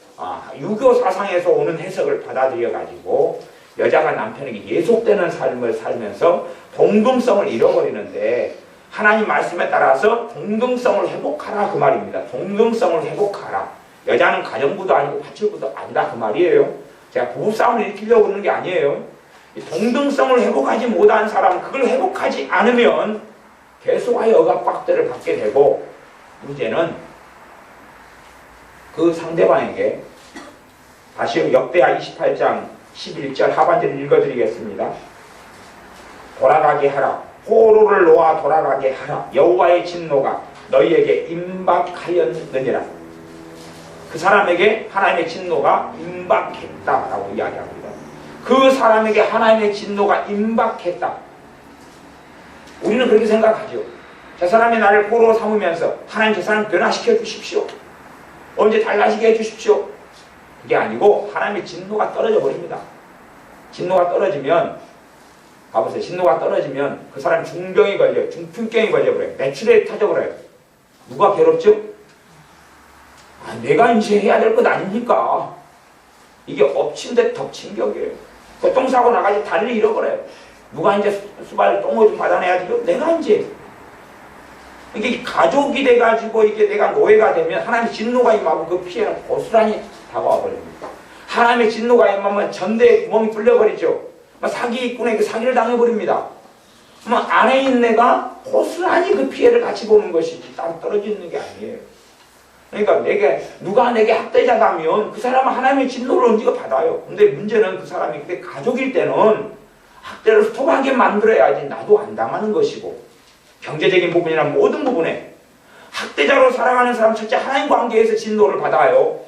유교 사상에서 오는 해석을 받아들여가지고 여자가 남편에게 예속되는 삶을 살면서 동등성을 잃어버리는데 하나님 말씀에 따라서 동등성을 회복하라 그 말입니다. 동등성을 회복하라. 여자는 가정부도 아니고 파출부도 아니다 그 말이에요. 제가 부부싸움을 일으키려고 그러는 게 아니에요. 이 동등성을 회복하지 못한 사람은 그걸 회복하지 않으면 계속하여 억압박대를 받게 되고 문제는 그 상대방에게 다시 역대하 28장 11절 하반절을 읽어드리겠습니다. 돌아가게 하라. 포로를 놓아 돌아가게 하라. 여호와의 진노가 너희에게 임박하였느니라. 그 사람에게 하나님의 진노가 임박했다라고 이야기합니다. 그 사람에게 하나님의 진노가 임박했다. 우리는 그렇게 생각하죠. 저 사람이 나를 포로로 삼으면서 하나님 저 사람 변화시켜 주십시오. 언제 달라지게 해주십시오. 그게 아니고 하나님의 진노가 떨어져 버립니다. 진노가 떨어지면 가보세요. 진노가 떨어지면 그 사람 중병이 걸려요. 중풍병이 걸려버려요. 매출에 타져버려요. 누가 괴롭죠? 내가 이제 해야 될 것 아닙니까? 이게 엎친 데 덮친 격이에요. 교통사고 나가지 다리를 잃어버려요. 누가 이제 수발 똥을 좀 받아내야 되죠? 내가 이제 이게 가족이 돼가지고 이게 내가 노예가 되면 하나님의 진노가 임하고 그 피해는 고스란히 다가와 버립니다. 하나님의 진노가 임하면 전대에 구멍이 뚫려버리죠. 사기꾼에게 사기를 당해버립니다. 뭐 안에 있는 내가 고스란히 그 피해를 같이 보는 것이지 따로 떨어져 있는 게 아니에요. 그러니까 누가 내게 학대자다면 그 사람은 하나님의 진노를 언제가 받아요. 근데 문제는 그 사람이 그때 가족일 때는 학대를 스톱하게 만들어야지 나도 안 당하는 것이고, 경제적인 부분이나 모든 부분에 학대자로 살아가는 사람 첫째 하나님 관계에서 진노를 받아요.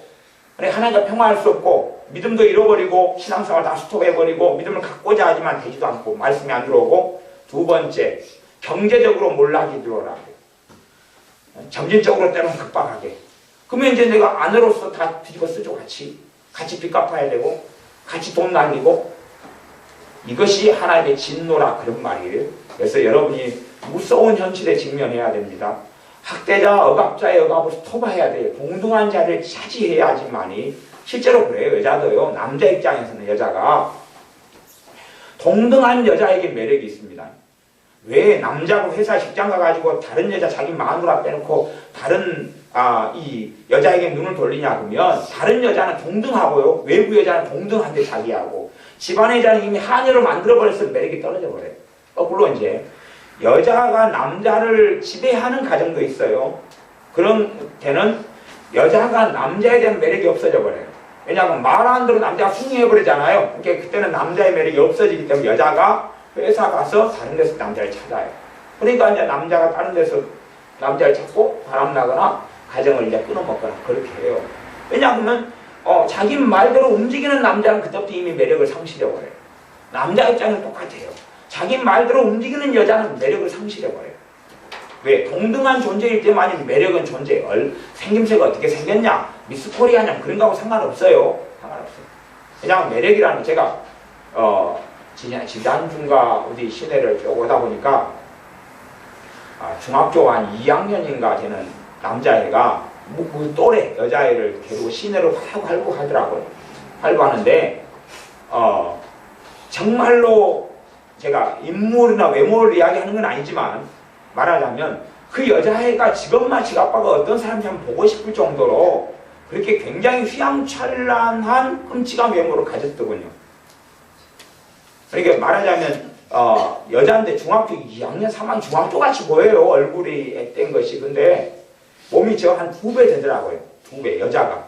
하나님과 평화할 수 없고 믿음도 잃어버리고 신앙생활 다 스톱해버리고 믿음을 갖고자 하지만 되지도 않고 말씀이 안 들어오고, 두 번째 경제적으로 몰락이 들어오라고, 정신적으로 때로는 급박하게. 그러면 이제 내가 아내로서 다 뒤집어 쓰죠. 같이 빚 갚아야 되고 같이 돈 날리고. 이것이 하나님의 진노라 그런 말이에요. 그래서 여러분이 무서운 현실에 직면해야 됩니다. 학대자, 억압자의 억압을 스톱해야 돼요. 동등한 자리를 차지해야지만이. 실제로 그래요. 여자도요. 남자 입장에서는 여자가 동등한 여자에게 매력이 있습니다. 왜 남자고 회사 직장 가가지고 다른 여자 자기 마누라 빼놓고 다른 이 여자에게 눈을 돌리냐 그러면, 다른 여자는 동등하고요. 외부 여자는 동등한데 자기하고, 집안의 여자는 이미 하녀로 만들어버렸으면 매력이 떨어져 버려요. 물론 이제 여자가 남자를 지배하는 가정도 있어요. 그런 때는 여자가 남자에 대한 매력이 없어져 버려요. 왜냐하면 말 안 들어 남자가 숭해버리잖아요. 그러니까 그때는 남자의 매력이 없어지기 때문에 여자가 회사 가서 다른 데서 남자를 찾아요. 그러니까 이제 남자가 다른 데서 남자를 찾고 바람나거나 가정을 이제 끊어먹거나 그렇게 해요. 왜냐하면 자기 말대로 움직이는 남자는 그때부터 이미 매력을 상실해버려요. 남자 입장은 똑같아요. 자기 말대로 움직이는 여자는 매력을 상실해버려요. 왜? 동등한 존재일 때만이 매력은 존재해요. 생김새가 어떻게 생겼냐, 미스코리아냐 그런 거하고 상관없어요. 상관없어요. 그냥 매력이라는, 제가 지난주인가 어디 시내를 쭉 오다 보니까 중학교 한 2학년인가 되는 남자애가 그 또래 여자애를 데리고 시내로 활보하더라고요. 활보하는데 정말로 제가 인물이나 외모를 이야기하는 건 아니지만 말하자면 그 여자애가 지금만 지 아빠가 어떤 사람인지 한번 보고 싶을 정도로 그렇게 굉장히 휘황찬란한 끔찍한 외모를 가졌더군요. 그러니까 말하자면 여자인데 중학교 2학년 3학년 중학교같이 보여요. 얼굴이 앳된 것이. 근데 몸이 저 한 2배 되더라고요. 2배 여자가.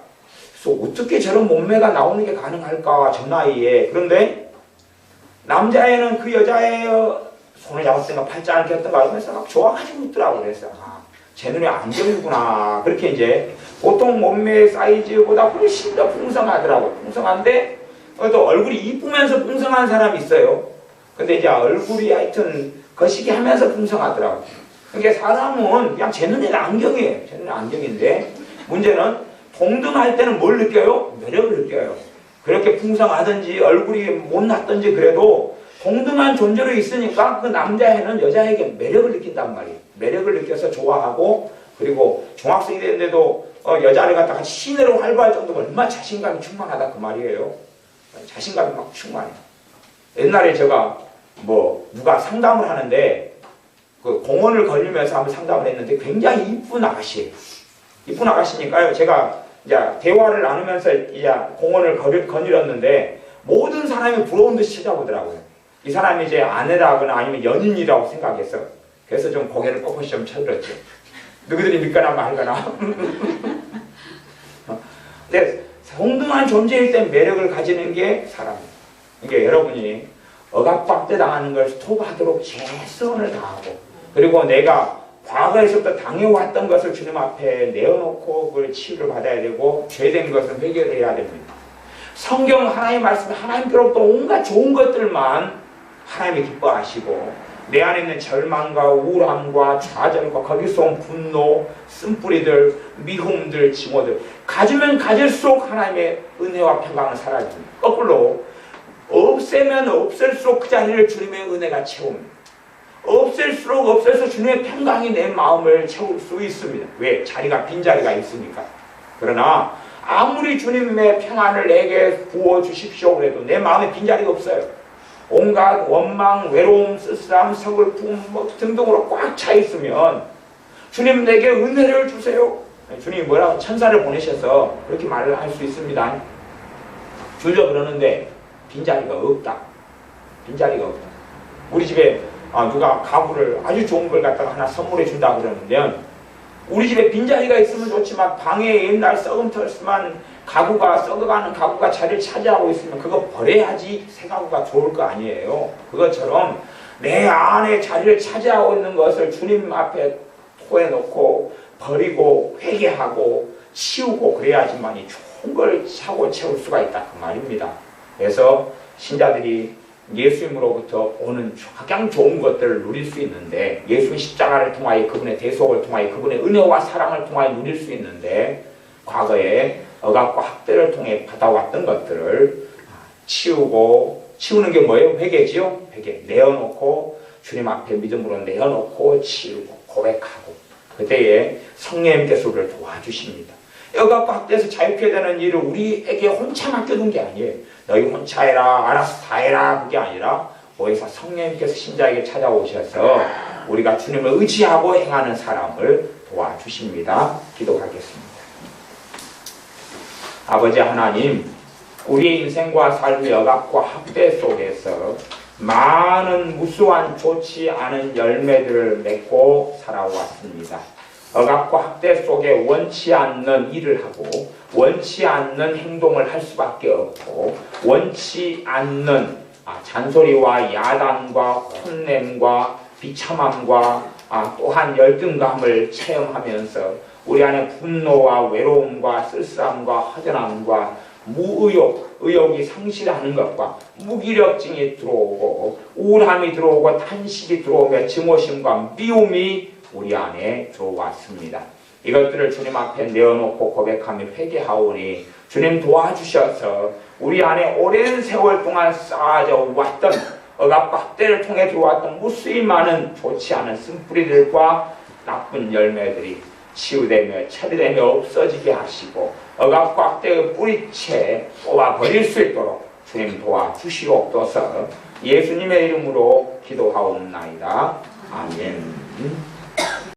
그래서 어떻게 저런 몸매가 나오는 게 가능할까 저 나이에. 그런데 남자애는 그 여자의 손을 잡았던가 팔짱을 꼈던가 하면서 막 좋아가지고 있더라고요. 그래서 제 눈에 안경이구나. 그렇게 이제 보통 몸매 사이즈보다 훨씬 더 풍성하더라고요. 풍성한데 또 얼굴이 이쁘면서 풍성한 사람이 있어요. 근데 이제 얼굴이 하여튼 거시기 하면서 풍성하더라고요. 그러니까 사람은 그냥 제 눈에는 안경이에요. 제 눈에는 안경인데 문제는 동등할 때는 뭘 느껴요? 매력을 느껴요. 그렇게 풍성하든지 얼굴이 못났든지 그래도 동등한 존재로 있으니까 그 남자애는 여자에게 매력을 느낀단 말이에요. 매력을 느껴서 좋아하고, 그리고 중학생이 됐는데도 여자를 갖다가 시내로 활보할 정도면 얼마나 자신감이 충만하다 그 말이에요. 자신감이 막 충만해요. 옛날에 제가 누가 상담을 하는데 그 공원을 걸리면서 한번 상담을 했는데 굉장히 이쁜 아가씨예요. 이쁜 아가씨니까요. 제가 이제 대화를 나누면서 이제 공원을 거닐었는데 모든 사람이 부러운 듯이 쳐다보더라고요. 이 사람이 이제 아내라거나 아니면 연인이라고 생각했어. 그래서 좀 고개를 꼿꼿이 좀 쳐들었죠. 누구들이 믿거나 말거나. 근데 동등한 존재일 때 매력을 가지는 게 사람이에요. 그러니까 여러분이 억압박대 당하는 걸 스톱하도록 최선을 다하고, 그리고 내가 과거에서부터 당해왔던 것을 주님 앞에 내어놓고 그걸 치유를 받아야 되고, 죄된 것을 해결해야 됩니다. 성경 하나님의 말씀, 하나님께로부터 온갖 좋은 것들만 하나님이 기뻐하시고, 내 안에 있는 절망과 우울함과 좌절과 거기서 온 분노, 쓴뿌리들, 미움들, 증오들 가지면 가질수록 하나님의 은혜와 평강은 사라집니다. 거꾸로 없애면 없앨수록 그 자리를 주님의 은혜가 채웁니다. 없앨수록 없앨수록 주님의 평강이 내 마음을 채울 수 있습니다. 왜? 자리가 빈자리가 있으니까. 그러나 아무리 주님의 평안을 내게 부어주십시오 그래도 내 마음에 빈자리가 없어요. 온갖 원망, 외로움, 쓸쓸함, 서글픔 등등으로 꽉 차 있으면 주님 내게 은혜를 주세요. 주님이 뭐라고 천사를 보내셔서 그렇게 말을 할 수 있습니다. 주려 그러는데 빈자리가 없다. 빈자리가 없다. 우리 집에 누가 가구를 아주 좋은 걸 갖다가 하나 선물해 준다 그러면 우리 집에 빈자리가 있으면 좋지만 방에 옛날 썩은 털스만 가구가 썩어가는 가구가 자리를 차지하고 있으면 그거 버려야지 새 가구가 좋을 거 아니에요. 그것처럼 내 안에 자리를 차지하고 있는 것을 주님 앞에 토해놓고 버리고 회개하고 치우고 그래야지만이 좋은 걸 차고 채울 수가 있다 그 말입니다. 그래서 신자들이 예수님으로부터 오는 가장 좋은 것들을 누릴 수 있는데 예수의 십자가를 통하여 그분의 대속을 통하여 그분의 은혜와 사랑을 통하여 누릴 수 있는데 과거에 억압과 학대를 통해 받아왔던 것들을 치우는 게 뭐예요? 회개지요? 회개. 내어놓고 주님 앞에 믿음으로 내어놓고 치우고 고백하고 그때에 성령님께서 우리를 도와주십니다. 억압과 학대에서 자유케 되는 일을 우리에게 혼자 맡겨둔 게 아니에요. 너희 혼자 해라, 알아서 다 해라 그게 아니라 오히려 성령님께서 신자에게 찾아오셔서 우리가 주님을 의지하고 행하는 사람을 도와주십니다. 기도하겠습니다. 아버지 하나님, 우리의 인생과 삶의 억압과 학대 속에서 많은 무수한 좋지 않은 열매들을 맺고 살아왔습니다. 억압과 학대 속에 원치 않는 일을 하고 원치 않는 행동을 할 수밖에 없고 원치 않는 잔소리와 야단과 혼냄과 비참함과 또한 열등감을 체험하면서 우리 안에 분노와 외로움과 쓸쓸함과 허전함과 의욕이 상실하는 것과 무기력증이 들어오고 우울함이 들어오고 탄식이 들어오며 증오심과 미움이 우리 안에 들어왔습니다. 이것들을 주님 앞에 내어놓고 고백하며 회개하오니 주님 도와주셔서 우리 안에 오랜 세월 동안 쌓아져 왔던 억압과 학대를 통해 들어왔던 무수히 많은 좋지 않은 쓴뿌리들과 나쁜 열매들이 치유되며 처리되며 없어지게 하시고 억압과 학대의 뿌리채 뽑아버릴 수 있도록 주님 도와주시옵소서. 예수님의 이름으로 기도하옵나이다. 아멘.